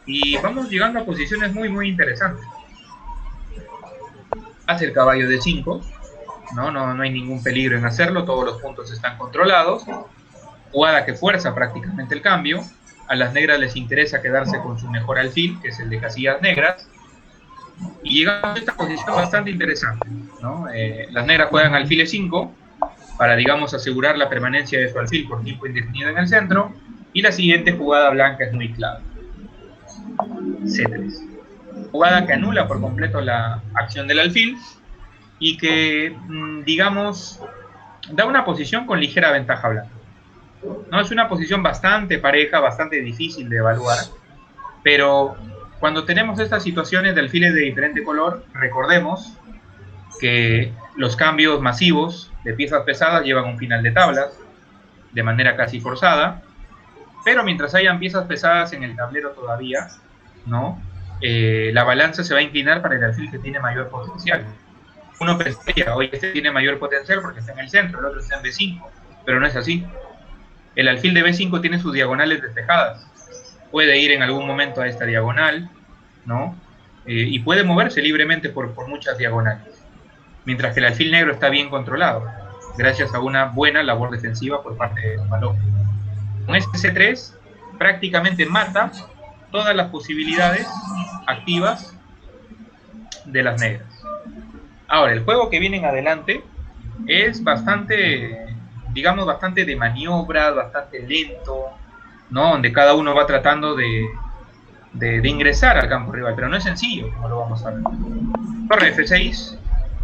Speaker 1: y vamos llegando a posiciones muy, muy interesantes. Hace el caballo de 5, no hay ningún peligro en hacerlo, todos los puntos están controlados. Jugada que fuerza prácticamente el cambio. A las negras les interesa quedarse con su mejor alfil, que es el de casillas negras, y llegamos a esta posición bastante interesante, ¿no? Las negras juegan alfil E5 para, digamos, asegurar la permanencia de su alfil por tiempo indefinido en el centro, y la siguiente jugada blanca es muy clave: C3. Jugada que anula por completo la acción del alfil y que, digamos, da una posición con ligera ventaja blanca. No, es una posición bastante pareja, bastante difícil de evaluar, pero cuando tenemos estas situaciones de alfiles de diferente color, recordemos que los cambios masivos de piezas pesadas llevan un final de tablas, de manera casi forzada, pero mientras hayan piezas pesadas en el tablero todavía, ¿no? La balanza se va a inclinar para el alfil que tiene mayor potencial. Uno pensaría, oye, este tiene mayor potencial porque está en el centro, el otro está en B5, pero no es así. El alfil de B5 tiene sus diagonales despejadas. Puede ir en algún momento a esta diagonal, ¿no? Y puede moverse libremente por muchas diagonales. Mientras que el alfil negro está bien controlado, gracias a una buena labor defensiva por parte de Topalov. Con este C3 prácticamente mata todas las posibilidades activas de las negras. Ahora, el juego que viene en adelante es bastante, digamos, bastante de maniobra, bastante lento, ¿no? Donde cada uno va tratando de ingresar al campo rival, pero no es sencillo, como lo vamos a ver. Torre F6,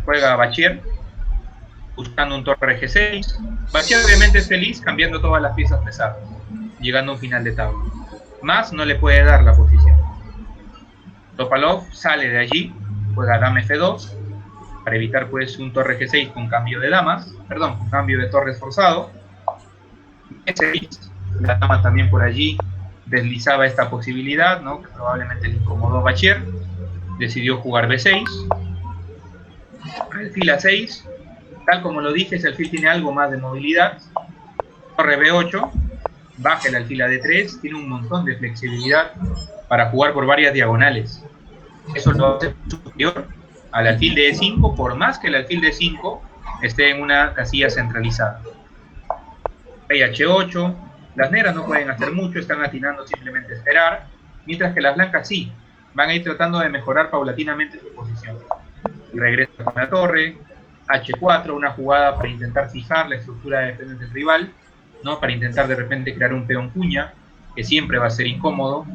Speaker 1: juega Bachier, buscando un torre G6. Bachier obviamente es feliz cambiando todas las piezas pesadas, llegando a un final de tabla. Más no le puede dar la posición. Topalov sale de allí, juega dama F2, para evitar pues un torre G6 con cambio de damas, perdón, con cambio de torres forzado. E6, la dama también por allí deslizaba esta posibilidad, ¿no? Que probablemente le incomodó a Bachier. Decidió jugar B6, alfil A6, tal como lo dije, ese alfil tiene algo más de movilidad. Torre B8, baja el alfil a D3, tiene un montón de flexibilidad para jugar por varias diagonales. Eso lo hace superior al alfil de E5, por más que el alfil de E5 esté en una casilla centralizada. Rey H8, las negras no pueden hacer mucho, están atinando simplemente a esperar, mientras que las blancas sí, van a ir tratando de mejorar paulatinamente su posición. Y regresa con la torre, H4, una jugada para intentar fijar la estructura de defensa del rival, ¿no? Para intentar de repente crear un peón cuña, que siempre va a ser incómodo.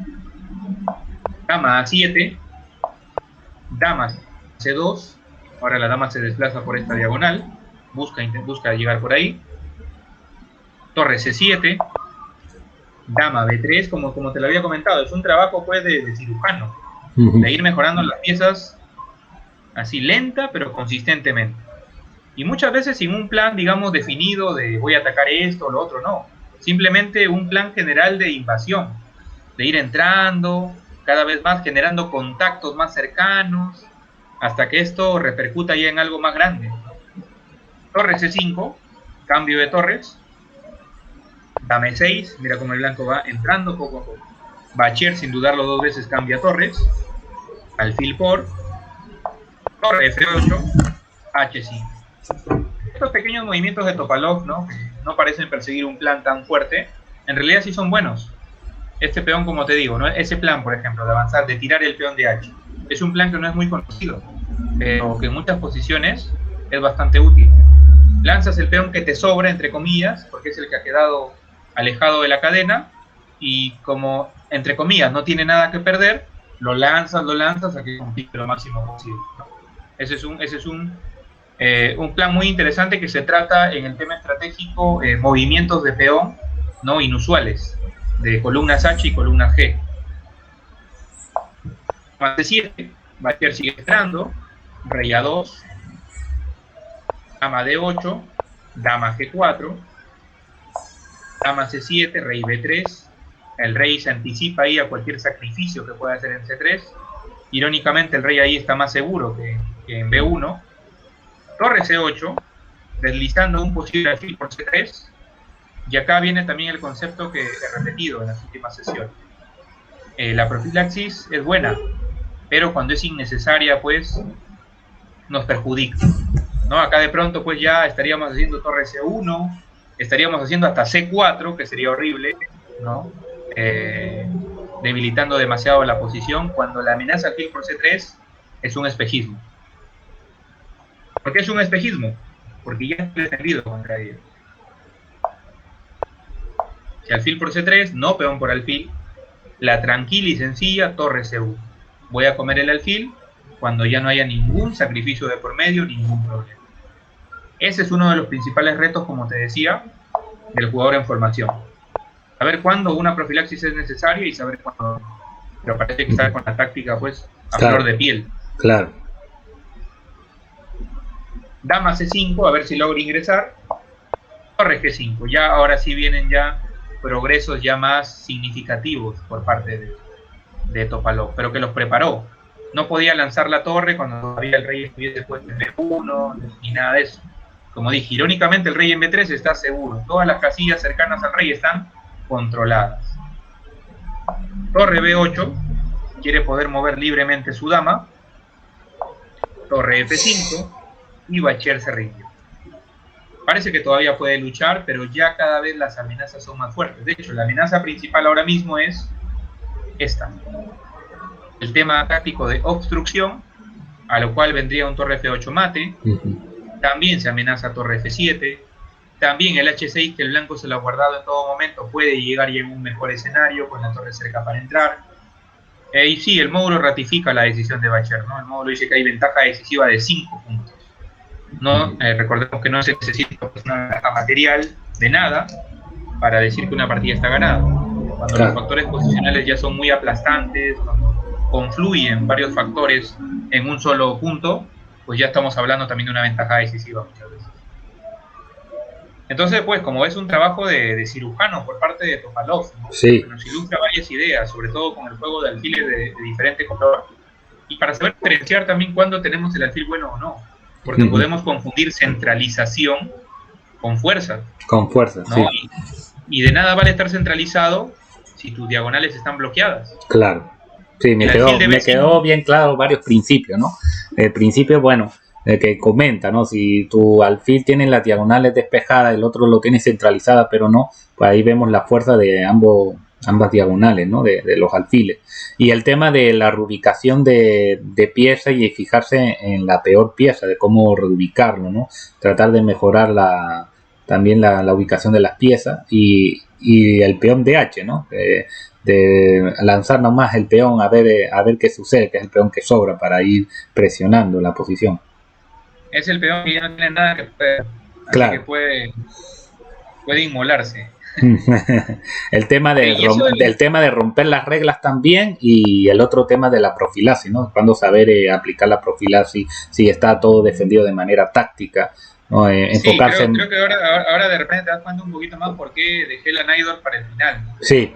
Speaker 1: Dama A7, dama C2, Ahora la dama se desplaza por esta diagonal, busca llegar por ahí. Torre C7, dama B3, como te lo había comentado, es un trabajo pues de cirujano, de ir mejorando las piezas así lenta pero consistentemente. Y muchas veces sin un plan, digamos, definido de voy a atacar esto o lo otro, no. Simplemente un plan general de invasión, de ir entrando, cada vez más generando contactos más cercanos, hasta que esto repercuta ya en algo más grande. Torre C5, cambio de torres. Dama E6, mira cómo el blanco va entrando poco a poco. Bacher, sin dudarlo 2 veces, cambia torres. Alfil por. Torre F8, H5. Estos pequeños movimientos de Topalov, ¿no? Que no parecen perseguir un plan tan fuerte, en realidad sí son buenos. Este peón, como te digo, ¿no? Ese plan, por ejemplo, de avanzar, de tirar el peón de H, es un plan que no es muy conocido, pero que en muchas posiciones es bastante útil. Lanzas el peón que te sobra, entre comillas, porque es el que ha quedado alejado de la cadena, y como, entre comillas, no tiene nada que perder, lo lanzas a que compite lo máximo posible, ¿no? Ese es un plan muy interesante que se trata en el tema estratégico, movimientos de peón no inusuales, de columnas H y columnas G. Dama C7, Bacher sigue entrando, rey A2, dama D8, dama G4, dama C7, rey B3, el rey se anticipa ahí a cualquier sacrificio que pueda hacer en C3, irónicamente el rey ahí está más seguro que en B1, torre C8, deslizando un posible alfil por C3, y acá viene también el concepto que he repetido en las últimas sesiones. La profilaxis es buena, pero cuando es innecesaria, pues, nos perjudica, ¿no? Acá de pronto, pues, ya estaríamos haciendo torre C1, estaríamos haciendo hasta C4, que sería horrible, ¿no? Debilitando demasiado la posición, cuando la amenaza alfil por C3 es un espejismo. ¿Por qué es un espejismo? Porque ya estoy defendido contra ello. Si alfil por C3, no peón por alfil, la tranquila y sencilla torre C1. Voy a comer el alfil cuando ya no haya ningún sacrificio de por medio, ningún problema. Ese es uno de los principales retos, como te decía, del jugador en formación. Saber cuándo una profilaxis es necesaria y saber cuándo no. Pero parece que está con la táctica, pues, a flor de piel.
Speaker 2: Claro.
Speaker 1: Dama C5, a ver si logra ingresar. Torre G5. Ya, ahora sí vienen ya progresos ya más significativos por parte de Topalov, pero que los preparó. No podía lanzar la torre cuando todavía el rey estuviese puesto en B1, ni nada de eso. Como dije, irónicamente el rey en B3 está seguro. Todas las casillas cercanas al rey están controladas. Torre B8, quiere poder mover libremente su dama. Torre F5, y Bacher se rindió. Parece que todavía puede luchar, pero ya cada vez las amenazas son más fuertes. De hecho, la amenaza principal ahora mismo es esta. El tema táctico de obstrucción, a lo cual vendría un torre F8 mate. También se amenaza torre F7. También el H6, que el blanco se lo ha guardado en todo momento, puede llegar ya en un mejor escenario, con la torre cerca para entrar. Y sí, el módulo ratifica la decisión de Bacher, ¿no? El módulo dice que hay ventaja decisiva de 5 puntos. No, recordemos que no se necesita una ventaja material de nada para decir que una partida está ganada. Cuando los factores posicionales ya son muy aplastantes, cuando confluyen varios factores en un solo punto, pues ya estamos hablando también de una ventaja decisiva muchas veces. Entonces, pues, como es un trabajo de cirujano por parte de Topalov, ¿no?
Speaker 2: Sí.
Speaker 1: Que nos ilustra varias ideas, sobre todo con el juego de alfiles de diferente color, y para saber diferenciar también cuándo tenemos el alfil bueno o no, porque podemos confundir centralización con fuerza.
Speaker 2: Con fuerza,
Speaker 1: ¿no?
Speaker 2: sí.
Speaker 1: Y de nada vale estar centralizado si tus diagonales están bloqueadas.
Speaker 2: Claro. Sí, me quedó bien claro varios principios, ¿no? El principio, bueno, que comenta, ¿no? Si tu alfil tiene las diagonales despejadas, el otro lo tiene centralizada, pero no, pues ahí vemos la fuerza de ambas diagonales, ¿no? De los alfiles. Y el tema de la reubicación de piezas y fijarse en la peor pieza, de cómo reubicarlo, ¿no? Tratar de mejorar también la ubicación de las piezas y el peón de H, ¿no? De lanzar nomás el peón a ver qué sucede, que es el peón que sobra para ir presionando la posición.
Speaker 1: Es el peón que ya no tiene nada que perder, así
Speaker 2: Claro.
Speaker 1: que puede inmolarse.
Speaker 2: El tema del tema de romper las reglas también, y el otro tema de la profilaxis, ¿no? Cuando saber aplicar la profilaxis, si está todo defendido de manera táctica, ¿no?
Speaker 1: Sí,
Speaker 2: Enfocarse
Speaker 1: creo que ahora de repente te das cuenta un poquito más por qué dejé la Nidor para el final, ¿no?
Speaker 2: Sí.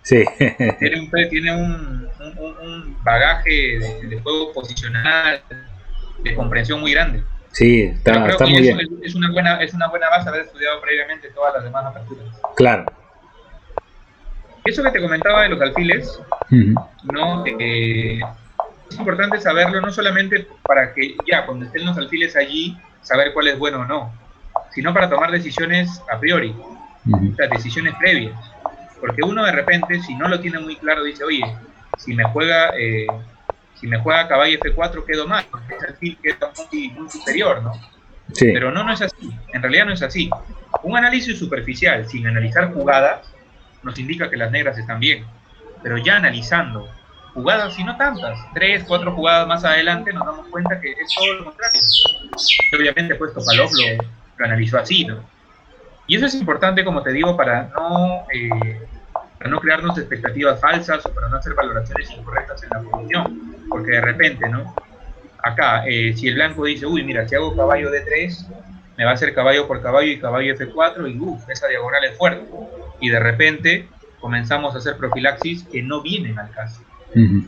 Speaker 2: Sí.
Speaker 1: Tiene un bagaje de juego posicional, de comprensión muy grande.
Speaker 2: Sí,
Speaker 1: Pero creo
Speaker 2: está
Speaker 1: que
Speaker 2: muy bien.
Speaker 1: es una buena base haber estudiado previamente todas las demás aperturas.
Speaker 2: Claro.
Speaker 1: Eso que te comentaba de los alfiles, ¿no? Es importante saberlo no solamente para que ya cuando estén los alfiles allí, saber cuál es bueno o no, sino para tomar decisiones a priori, o sea, decisiones previas. Porque uno de repente, si no lo tiene muy claro, dice, oye, si me juega caballo F4 quedo mal, porque ese alfil queda muy superior, ¿no?
Speaker 2: Sí.
Speaker 1: Pero no es así, en realidad no es así. Un análisis superficial, sin analizar jugadas, nos indica que las negras están bien. Pero ya analizando jugadas, y no tantas, 3, 4 jugadas más adelante, nos damos cuenta que es todo lo contrario. Y obviamente, pues Topalov lo analizó así, ¿no? Y eso es importante, como te digo, para no crearnos expectativas falsas o para no hacer valoraciones incorrectas en la posición. Porque de repente, ¿no? Acá, si el blanco dice, uy, mira, si hago caballo D3, me va a hacer caballo por caballo y caballo F4 y esa diagonal es fuerte. Y de repente comenzamos a hacer profilaxis que no vienen al caso.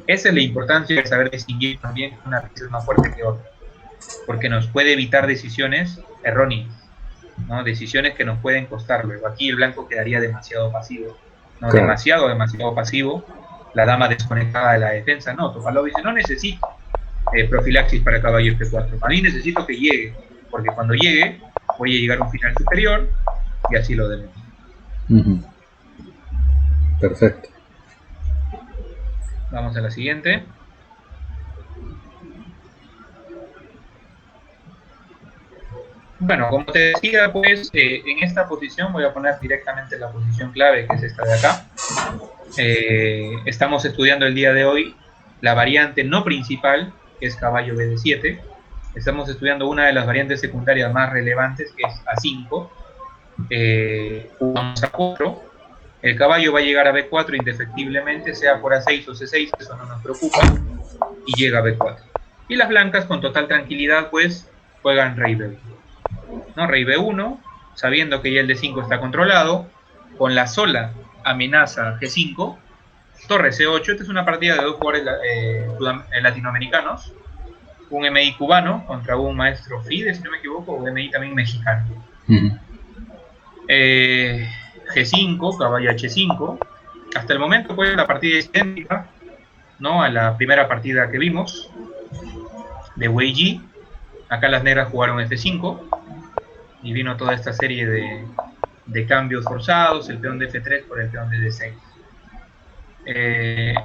Speaker 1: Esa es la importancia de saber distinguir también una pieza es más fuerte que otra, porque nos puede evitar decisiones erróneas, ¿no? Decisiones que nos pueden costar luego. Aquí el blanco quedaría demasiado pasivo, ¿no? Claro. Demasiado pasivo, la dama desconectada de la defensa. No, Topalov dice, no necesito profilaxis para caballo F4. A mí necesito que llegue, porque cuando llegue voy a llegar a un final superior y así lo demos.
Speaker 2: Perfecto.
Speaker 1: Vamos a la siguiente. Bueno, como te decía, pues en esta posición voy a poner directamente la posición clave, que es esta de acá. Estamos estudiando el día de hoy la variante no principal, que es caballo BD7. Estamos estudiando una de las variantes secundarias más relevantes, que es A5. Jugamos A4. El caballo va a llegar a B4 indefectiblemente, sea por A6 o C6, eso no nos preocupa, y llega a B4. Y las blancas, con total tranquilidad, pues, juegan rey B1. ¿No? Rey B1, sabiendo que ya el D5 está controlado, con la sola amenaza G5, torre C8. Esta es una partida de dos jugadores latinoamericanos, un MI cubano contra un maestro FIDE, si no me equivoco, o MI también mexicano. G5, caballo H5. Hasta el momento, pues, la partida es idéntica, ¿no? A la primera partida que vimos de Wei Yi. Acá las negras jugaron F5 y vino toda esta serie de cambios forzados, el peón de F3 por el peón de D6.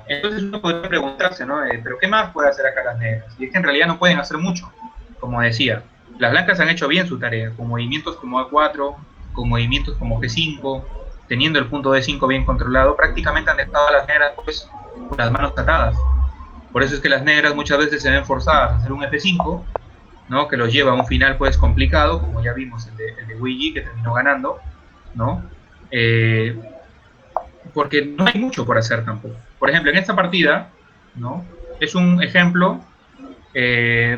Speaker 1: Entonces uno podría preguntarse, ¿no? ¿Pero qué más puede hacer acá las negras? Y es que en realidad no pueden hacer mucho, como decía. Las blancas han hecho bien su tarea, con movimientos como A4, con movimientos como G5, teniendo el punto D5 bien controlado, prácticamente han dejado a las negras, pues, con las manos atadas. Por eso es que las negras muchas veces se ven forzadas a hacer un F5, ¿no? Que los lleva a un final, pues, complicado, como ya vimos el de Wei Yi, que terminó ganando, ¿no? Porque no hay mucho por hacer tampoco. Por ejemplo, en esta partida, ¿no? Es un ejemplo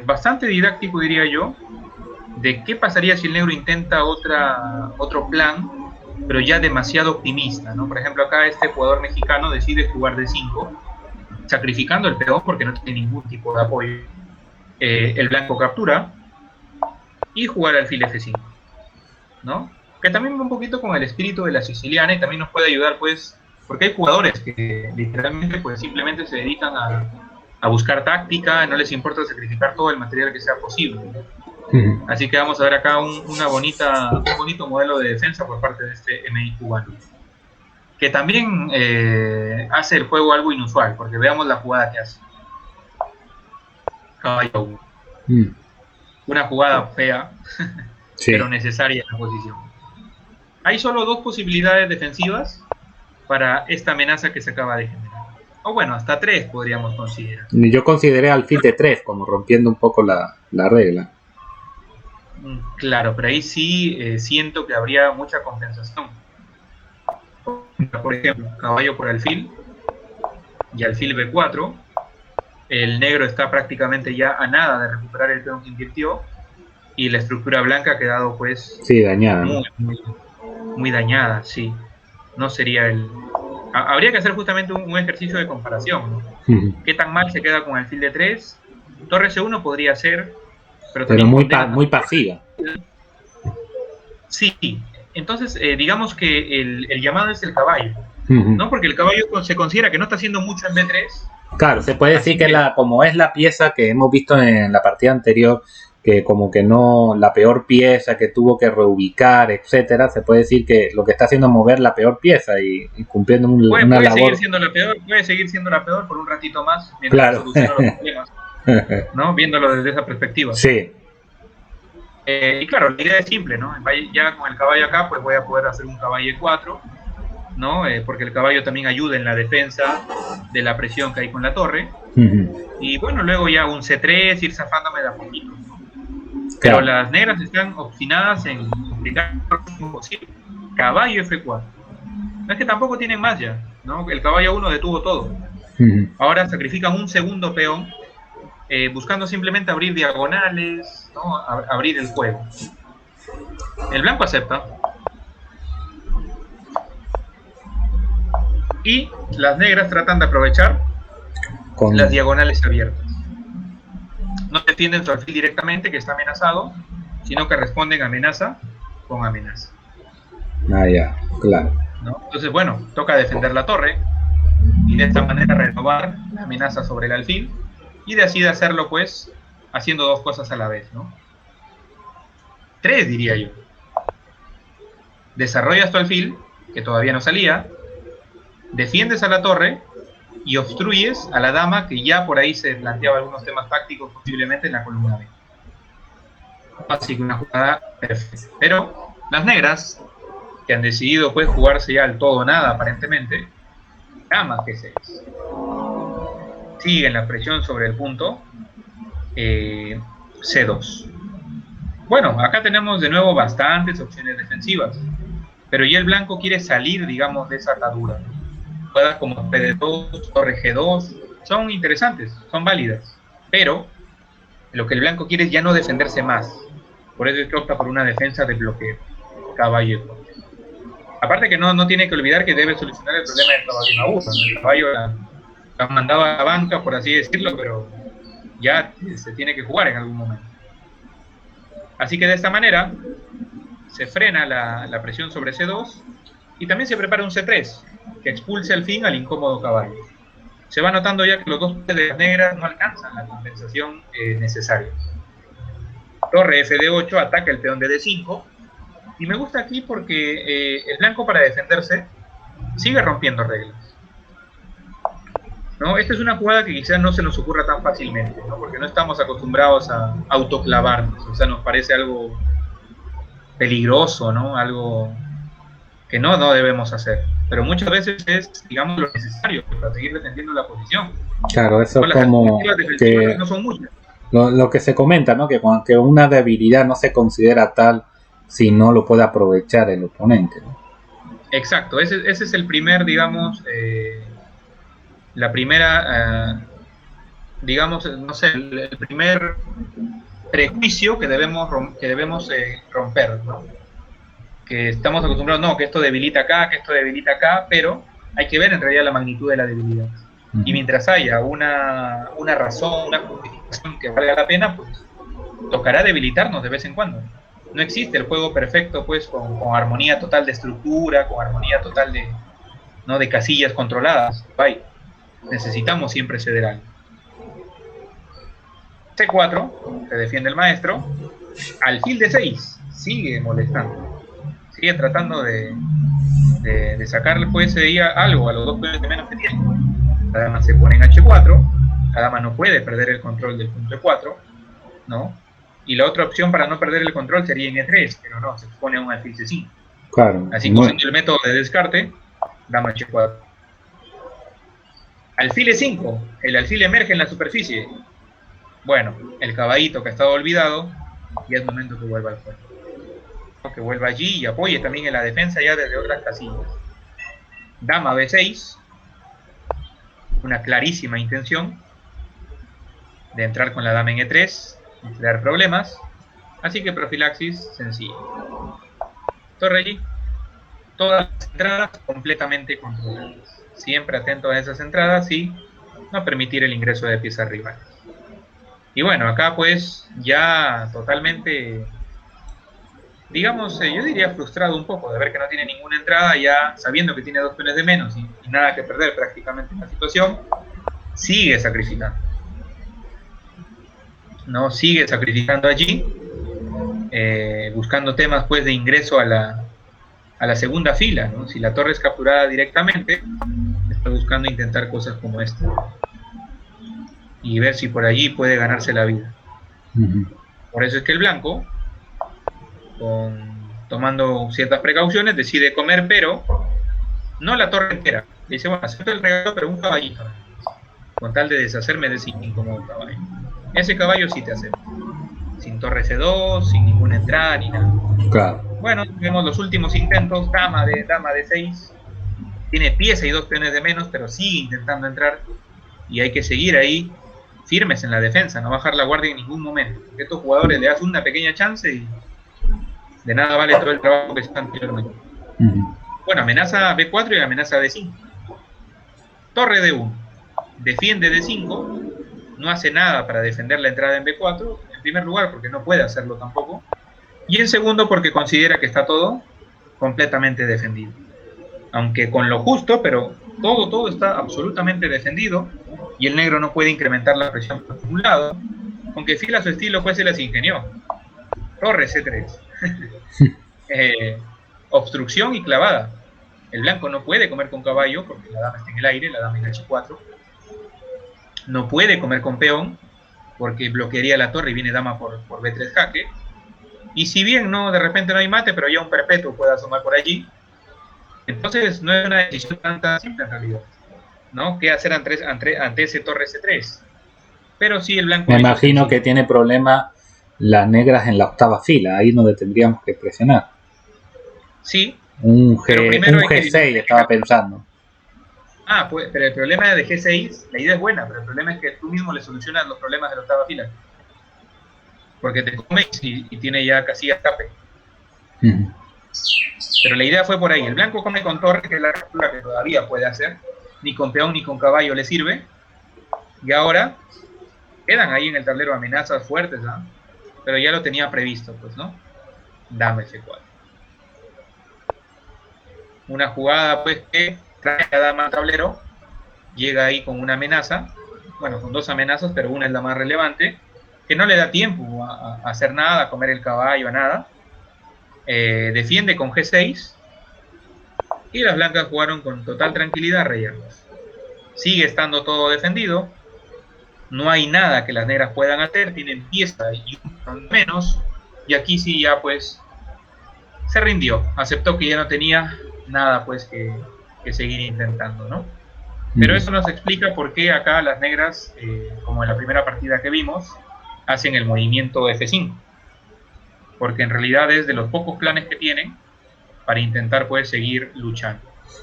Speaker 1: bastante didáctico, diría yo, de qué pasaría si el negro intenta otro plan, pero ya demasiado optimista, ¿no? Por ejemplo, acá este jugador mexicano decide jugar D5, sacrificando el peón porque no tiene ningún tipo de apoyo. El blanco captura y jugar alfil F5, ¿no? Que también va un poquito con el espíritu de la siciliana y también nos puede ayudar, pues, porque hay jugadores que literalmente, pues, simplemente se dedican a buscar táctica, no les importa sacrificar todo el material que sea posible. Así que vamos a ver acá un bonito modelo de defensa por parte de este MI cubano, que también hace el juego algo inusual, porque veamos la jugada que hace. Caballo 1. Una jugada fea, sí, pero necesaria en la posición. Hay solo dos posibilidades defensivas para esta amenaza que se acaba de generar. O bueno, hasta 3 podríamos considerar.
Speaker 2: Yo consideré alfil de 3 como rompiendo un poco la regla.
Speaker 1: Claro, pero ahí sí siento que habría mucha compensación. Por ejemplo, caballo por alfil y alfil B4. El negro está prácticamente ya a nada de recuperar el peón que invirtió y la estructura blanca ha quedado pues
Speaker 2: sí, dañada,
Speaker 1: muy, muy, muy dañada, sí. No sería el... Habría que hacer justamente un ejercicio de comparación, ¿no? ¿Qué tan mal se queda con alfil de 3? Torre C1 podría ser, pero también
Speaker 2: muy pasiva.
Speaker 1: Sí, entonces digamos que el llamado es el caballo, ¿no? Porque el caballo se considera que no está haciendo mucho en B3.
Speaker 2: Claro, se puede decir que como es la pieza que hemos visto en la partida anterior, que como que no, la peor pieza que tuvo que reubicar, etcétera, se puede decir que lo que está haciendo es mover la peor pieza y cumpliendo una labor.
Speaker 1: Puede seguir siendo la peor por un ratito más mientras soluciona los problemas, ¿no? Viéndolo desde esa perspectiva.
Speaker 2: Sí.
Speaker 1: Y claro, la idea es simple, ¿no? Ya con el caballo acá, pues voy a poder hacer un caballo E4, ¿no? Porque el caballo también ayuda en la defensa de la presión que hay con la torre. Y bueno, luego ya un C3, ir zafándome de a poquito, ¿no? Pero las negras están obstinadas en complicar lo máximo posible. Caballo F4. No es que tampoco tienen más ya, ¿no? El caballo 1 detuvo todo. Ahora sacrifican un segundo peón, buscando simplemente abrir diagonales, ¿no? Abrir el juego. El blanco acepta. Y las negras tratan de aprovechar las diagonales abiertas. No defienden su alfil directamente, que está amenazado, sino que responden amenaza con amenaza.
Speaker 2: Ah, ya, claro.
Speaker 1: ¿No? Entonces, bueno, toca defender la torre y de esta manera renovar la amenaza sobre el alfil y decide hacerlo, pues, haciendo dos cosas a la vez, ¿no? 3, diría yo. Desarrollas tu alfil, que todavía no salía, defiendes a la torre y obstruyes a la dama, que ya por ahí se planteaba algunos temas tácticos posiblemente en la columna B. Así que una jugada perfecta. Pero las negras, que han decidido pues jugarse ya al todo o nada aparentemente, dama G6. Siguen la presión sobre el punto C2. Bueno, acá tenemos de nuevo bastantes opciones defensivas, pero ya el blanco quiere salir, digamos, de esa atadura. Jugadas como PD2, torre G2, son interesantes, son válidas, pero lo que el blanco quiere es ya no defenderse más. Por eso es que opta por una defensa de bloqueo, caballo. Aparte que no tiene que olvidar que debe solucionar el problema del caballo en abuso. El caballo la mandaba a la banca, por así decirlo, pero ya se tiene que jugar en algún momento. Así que de esta manera se frena la presión sobre C2 y también se prepara un C3 que expulse al fin al incómodo caballo. Se va notando ya que los dos de las negras no alcanzan la compensación necesaria. Torre FD8 ataca el peón de D5 y me gusta aquí porque el blanco, para defenderse, sigue rompiendo reglas, ¿no? Esta es una jugada que quizás no se nos ocurra tan fácilmente, ¿no? Porque no estamos acostumbrados a autoclavarnos, o sea, nos parece algo peligroso, ¿no? Algo que no debemos hacer, pero muchas veces es, digamos, lo necesario para seguir defendiendo la posición.
Speaker 2: Claro, eso es como que
Speaker 1: no son muchas.
Speaker 2: Lo que se comenta, ¿no? Que una debilidad no se considera tal si no lo puede aprovechar el oponente, ¿no?
Speaker 1: Exacto, ese es el primer, digamos, la primera, digamos, no sé, el primer prejuicio que debemos romper, ¿no? Que estamos acostumbrados, no, que esto debilita acá, pero hay que ver en realidad la magnitud de la debilidad. Y mientras haya una razón, una justificación que valga la pena, pues tocará debilitarnos de vez en cuando. No existe el juego perfecto, pues, con armonía total de estructura, con armonía total de casillas controladas. Bye. Necesitamos siempre ceder algo. C4, se defiende el maestro. Alfil de 6, sigue molestando. Sigue tratando de sacarle, pues, algo a los dos peones de menos que tiene. La dama se pone en H4, la dama no puede perder el control del punto E4, ¿no? Y la otra opción para no perder el control sería en E3, pero no, se expone a un alfil C5.
Speaker 2: Claro.
Speaker 1: Así que usando el método de descarte, dama H4. Alfil E5, el alfil emerge en la superficie. Bueno, el caballito que ha estado olvidado, ya es momento que vuelva al juego. Que vuelva allí y apoye también en la defensa ya desde otras casillas. Dama B6, una clarísima intención de entrar con la dama en E3 y crear problemas, así que profilaxis sencilla. Torre allí, todas las entradas completamente controladas, siempre atento a esas entradas y no permitir el ingreso de piezas rivales. Y bueno, acá pues ya totalmente, digamos, yo diría frustrado un poco de ver que no tiene ninguna entrada, ya sabiendo que tiene 2 peones de menos y nada que perder prácticamente en la situación, sigue sacrificando. ¿No? Sigue sacrificando allí, buscando temas pues de ingreso a la segunda fila, ¿no? Si la torre es capturada directamente, está buscando intentar cosas como esta y ver si por allí puede ganarse la vida. Por eso es que el blanco, tomando ciertas precauciones, decide comer, pero no la torre entera. Le dice, bueno, acepto el regalo, pero un caballito, con tal de deshacerme de ese incómodo caballo. Ese caballo sí te acepta, sin torre C2, sin ninguna entrada ni nada.
Speaker 2: Claro.
Speaker 1: Bueno, vemos los últimos intentos. Dama de 6, tiene pieza y 2 peones de menos, pero sigue intentando entrar y hay que seguir ahí firmes en la defensa, no bajar la guardia en ningún momento, porque estos jugadores le das una pequeña chance y de nada vale todo el trabajo que están anteriormente. Bueno, amenaza B4 y amenaza D5. Torre D1, defiende D5, no hace nada para defender la entrada en B4, en primer lugar porque no puede hacerlo tampoco, y en segundo porque considera que está todo completamente defendido. Aunque con lo justo, pero todo está absolutamente defendido, y el negro no puede incrementar la presión por ningún lado, aunque fiel a su estilo pues se las ingenió. Torre C3. Obstrucción y clavada. El blanco no puede comer con caballo porque la dama está en el aire, la dama en H4. No puede comer con peón porque bloquearía la torre y viene dama por B3 jaque. Y si bien no, de repente no hay mate, pero ya un perpetuo puede asomar por allí. Entonces no es una decisión tan simple en realidad, ¿no? ¿Qué hacer ante ese torre C3? Pero sí el blanco...
Speaker 2: Me imagino que tiene problemas las negras en la octava fila, ahí es donde tendríamos que presionar.
Speaker 1: Sí.
Speaker 2: Un G6 estaba pensando.
Speaker 1: Pues, pero el problema de G6, la idea es buena, pero el problema es que tú mismo le solucionas los problemas de la octava fila. Porque te come y tiene ya casi escape. Pero la idea fue por ahí. El blanco come con torre, que es la captura que todavía puede hacer. Ni con peón ni con caballo le sirve. Y ahora quedan ahí en el tablero amenazas fuertes, ¿eh? Pero ya lo tenía previsto, pues, ¿no? Dama F4. Una jugada, pues, que trae a dama al tablero. Llega ahí con una amenaza. Bueno, con 2 amenazas, pero una es la más relevante. Que no le da tiempo a hacer nada, a comer el caballo, a nada. Defiende con G6. Y las blancas jugaron con total tranquilidad rey A2. Sigue estando todo defendido. No hay nada que las negras puedan hacer. Tienen pieza y un menos. Y aquí sí ya pues se rindió. Aceptó que ya no tenía nada pues que seguir intentando, ¿no? Pero eso nos explica por qué acá las negras, como en la primera partida que vimos, hacen el movimiento F5. Porque en realidad es de los pocos planes que tienen para intentar pues seguir luchando.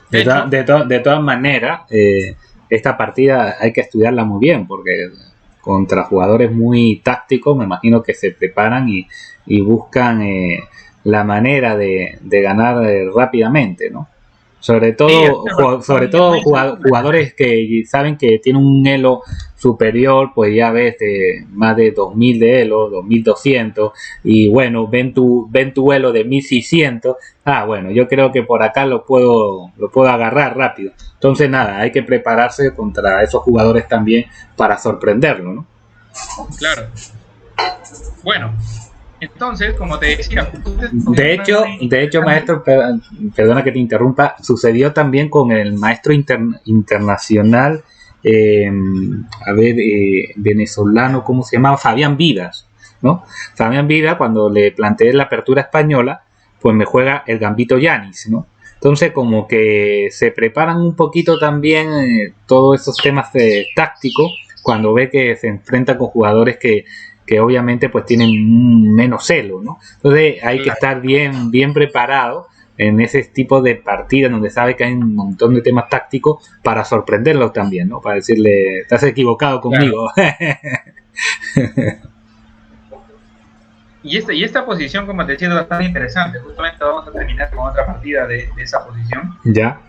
Speaker 2: De todas maneras, esta partida hay que estudiarla muy bien, porque contra jugadores muy tácticos me imagino que se preparan y buscan la manera de ganar rápidamente, ¿no? Sobre todo jugadores que saben que tienen un elo superior, pues ya ves más de 2000 de elo, 2200, y bueno, ven tu elo de 1600. Bueno, yo creo que por acá lo puedo agarrar rápido. Entonces nada, hay que prepararse contra esos jugadores también para sorprenderlo, ¿no?
Speaker 1: Claro. Bueno, entonces, como te decía...
Speaker 2: De hecho, maestro, perdona que te interrumpa, sucedió también con el maestro internacional, venezolano, ¿cómo se llamaba? Fabián Vidas, ¿no? Fabián Vidas, cuando le planteé la apertura española, pues me juega el gambito Yanis, ¿no? Entonces como que se preparan un poquito también todos esos temas tácticos cuando ve que se enfrenta con jugadores que obviamente pues tienen menos celo, ¿no? Entonces hay que estar bien preparado en ese tipo de partidas donde sabe que hay un montón de temas tácticos para sorprenderlos también, ¿no? Para decirle, estás equivocado conmigo. Claro.
Speaker 1: Y esta posición, como te decía, es bastante interesante. Justamente vamos a terminar con otra partida de esa posición.
Speaker 2: Ya.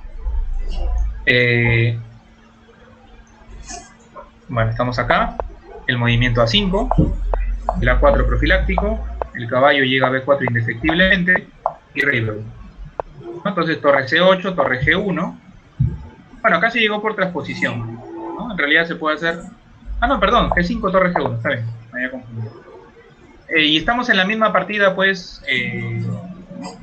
Speaker 1: Bueno, estamos acá. El movimiento A5, el A4 profiláctico, el caballo llega a B4 indefectiblemente y rey B1. Entonces torre C8, torre G1. Bueno, casi llegó por transposición, ¿no? En realidad se puede hacer... Ah, no, perdón, G5, torre G1, está bien, me había confundido. Y estamos en la misma partida, pues,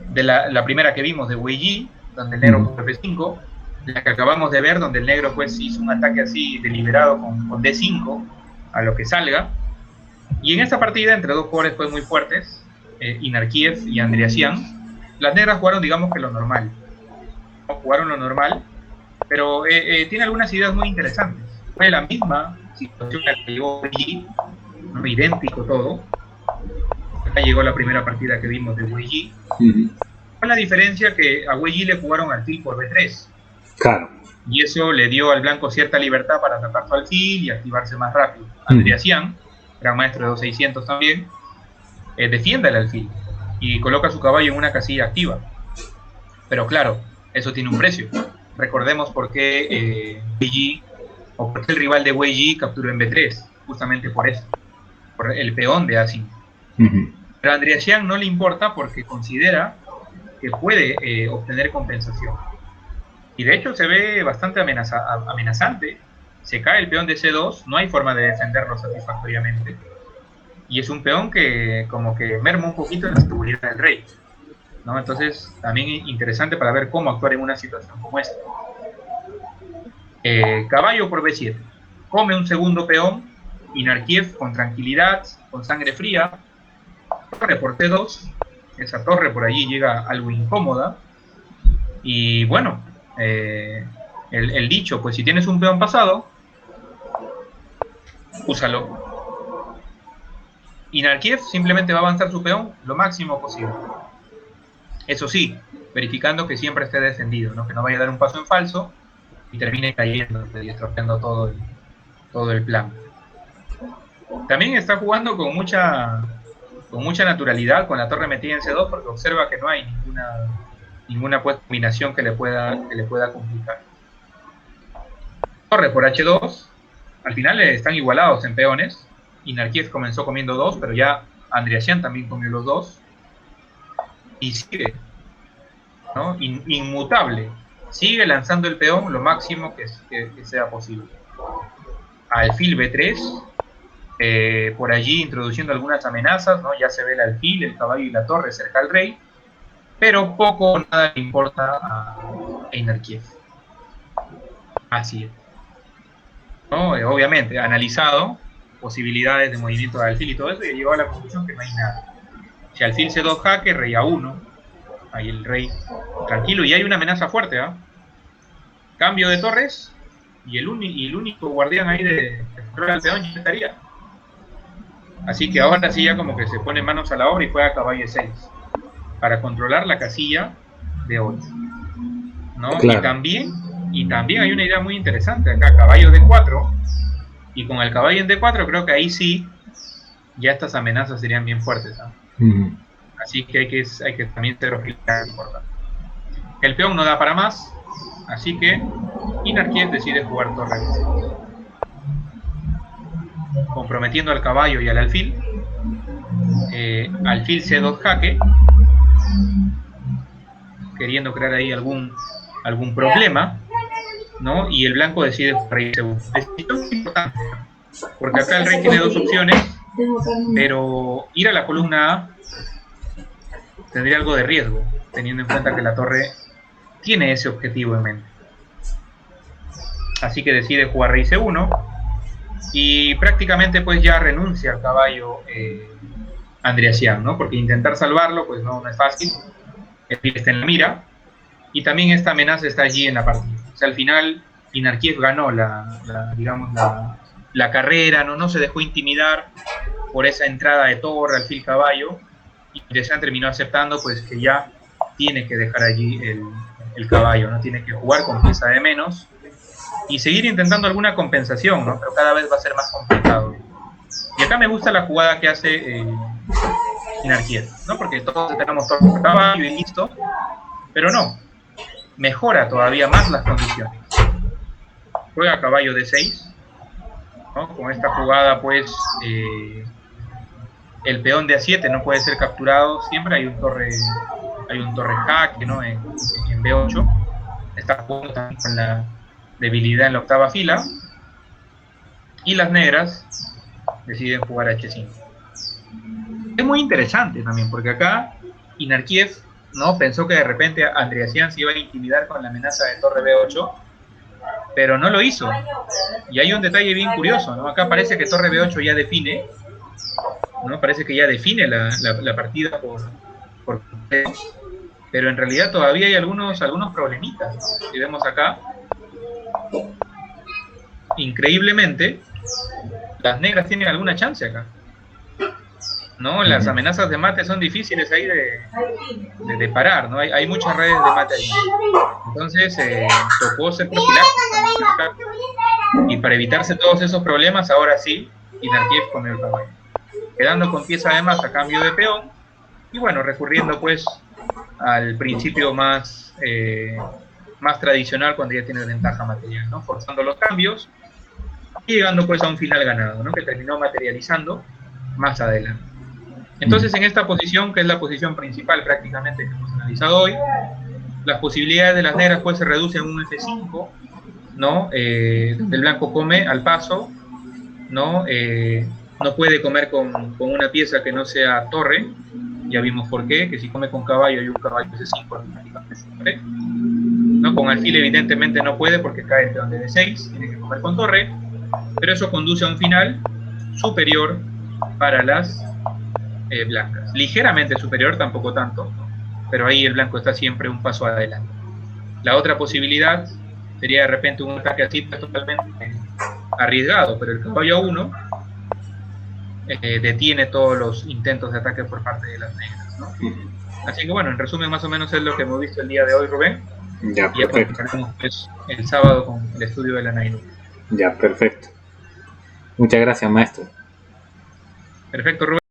Speaker 1: de la primera que vimos de Wei Yi, donde el negro por F5, la que acabamos de ver, donde el negro pues hizo un ataque así deliberado con D5, a lo que salga. Y en esta partida, entre dos jugadores pues muy fuertes, Inarkiev y Andreasyan, las negras jugaron, digamos que lo normal. Jugaron lo normal, pero tiene algunas ideas muy interesantes. Fue la misma situación a la que llegó Wei Yi, ¿no? Idéntico todo. Acá llegó la primera partida que vimos de Wei Yi. Con la diferencia que a Wei Yi le jugaron alfil por B3.
Speaker 2: Claro.
Speaker 1: Y eso le dio al blanco cierta libertad para atacar su alfil y activarse más rápido. Andreasyan, gran maestro de 2600 también, defiende el alfil y coloca su caballo en una casilla activa. Pero claro, eso tiene un precio. Recordemos por qué Wei Yi, o por qué el rival de Wei Yi capturó en B3. Justamente por eso. Por el peón de A5. Pero a Andreasyan no le importa porque considera que puede obtener compensación. Y de hecho se ve bastante amenazante. Se cae el peón de C2, no hay forma de defenderlo satisfactoriamente. Y es un peón que como que merma un poquito en la seguridad del rey, ¿no? Entonces también interesante para ver cómo actuar en una situación como esta. Caballo por B7. Come un segundo peón. Inarkiev con tranquilidad, con sangre fría. Torre por T2, esa torre por allí llega algo incómoda. Y bueno, el dicho, pues si tienes un peón pasado, úsalo. Inarkiev simplemente va a avanzar su peón lo máximo posible. Eso sí, verificando que siempre esté defendido, ¿no? Que no vaya a dar un paso en falso y termine cayendo y estropeando todo el plan. También está jugando con mucha naturalidad con la torre metida en C2 porque observa que no hay ninguna pues, combinación que le pueda complicar. Torre por H2, al final están igualados en peones. Inarkiev comenzó comiendo 2, pero ya Andreasyan también comió los 2. Y sigue, ¿no? Inmutable. Sigue lanzando el peón lo máximo que sea posible. Alfil B3. Por allí introduciendo algunas amenazas, ¿no? Ya se ve el alfil, el caballo y la torre cerca al rey, pero poco o nada le importa a Inarkiev. Así es, ¿no? Obviamente, analizado posibilidades de movimiento de alfil y todo eso, y llegó a la conclusión que no hay nada. Si alfil C2 jaque, rey A1, ahí el rey tranquilo, y hay una amenaza fuerte, ¿eh? Cambio de torres, y el único guardián ahí de control al peón ya estaría. Así que ahora sí ya como que se pone manos a la obra y juega caballo 6 para controlar la casilla de 8, ¿no? Claro. Y también hay una idea muy interesante acá, caballo D4, y con el caballo en D4 creo que ahí sí ya estas amenazas serían bien fuertes, ¿no? Así que hay que también ser importante. El peón no da para más, así que Inarkiev decide jugar torre D6, comprometiendo al caballo y al alfil. Alfil C2 jaque, queriendo crear ahí algún problema, ¿no? Y el blanco decide rey C1. Esto es importante, porque acá el rey tiene dos opciones, pero ir a la columna A tendría algo de riesgo, teniendo en cuenta que la torre tiene ese objetivo en mente. Así que decide jugar rey C1 y prácticamente pues ya renuncia al caballo Andreasyan, ¿no? Porque intentar salvarlo pues no es fácil. El alfil está en la mira y también esta amenaza está allí en la partida. O sea, al final Inarkiev ganó digamos, la carrera, no se dejó intimidar por esa entrada de torre, alfil, caballo, y Desan terminó aceptando pues que ya tiene que dejar allí el caballo, no tiene que jugar con pieza de menos y seguir intentando alguna compensación, ¿no? Pero cada vez va a ser más complicado. Y acá me gusta la jugada que hace Inarkiev, ¿no? Porque todos tenemos todo el caballo y listo, pero no, mejora todavía más las condiciones. Juega caballo de 6, ¿no? Con esta jugada pues el peón de A7 no puede ser capturado, siempre hay un torre jaque, ¿no? en B8, está jugando también con la debilidad en la octava fila, y las negras deciden jugar H5. Es muy interesante también, porque acá Inarkiev, ¿no? Pensó que de repente Andreasyan se iba a intimidar con la amenaza de torre B8, pero no lo hizo. Y hay un detalle bien curioso, ¿no? Acá parece que torre B8 ya define, ¿no? Parece que ya define la partida por pero en realidad todavía hay algunos problemitas, ¿no? Si vemos acá, increíblemente, las negras tienen alguna chance acá, ¿no? Las amenazas de mate son difíciles ahí de parar, ¿no? Hay muchas redes de mate ahí. Entonces, tocó ser profiláctico. Y para evitarse todos esos problemas, ahora sí, Inarkiev comió el caballo, quedando con pieza de más a cambio de peón, y bueno, recurriendo pues al principio más tradicional cuando ya tienes ventaja material, ¿no? Forzando los cambios y llegando pues a un final ganado, ¿no? Que terminó materializando más adelante. Entonces, en esta posición, que es la posición principal prácticamente que hemos analizado hoy, las posibilidades de las negras pues se reducen a un F5, ¿no? Donde el blanco come al paso, ¿no? No puede comer con una pieza que no sea torre, ya vimos por qué, que si come con caballo y un caballo C5 ¿no? Con alfil evidentemente no puede porque cae el peón de D6, tiene que comer con torre, pero eso conduce a un final superior para las blancas, ligeramente superior, tampoco tanto, pero ahí el blanco está siempre un paso adelante. La otra posibilidad sería de repente un ataque así totalmente arriesgado, pero el caballo 1 detiene todos los intentos de ataque por parte de las negras, ¿no? Así que bueno, en resumen más o menos es lo que hemos visto el día de hoy, Rubén.
Speaker 2: Ya,
Speaker 1: y comenzaremos pues, el sábado con el estudio de la Nainu.
Speaker 2: Ya, perfecto. Muchas gracias, maestro.
Speaker 1: Perfecto, Rubén.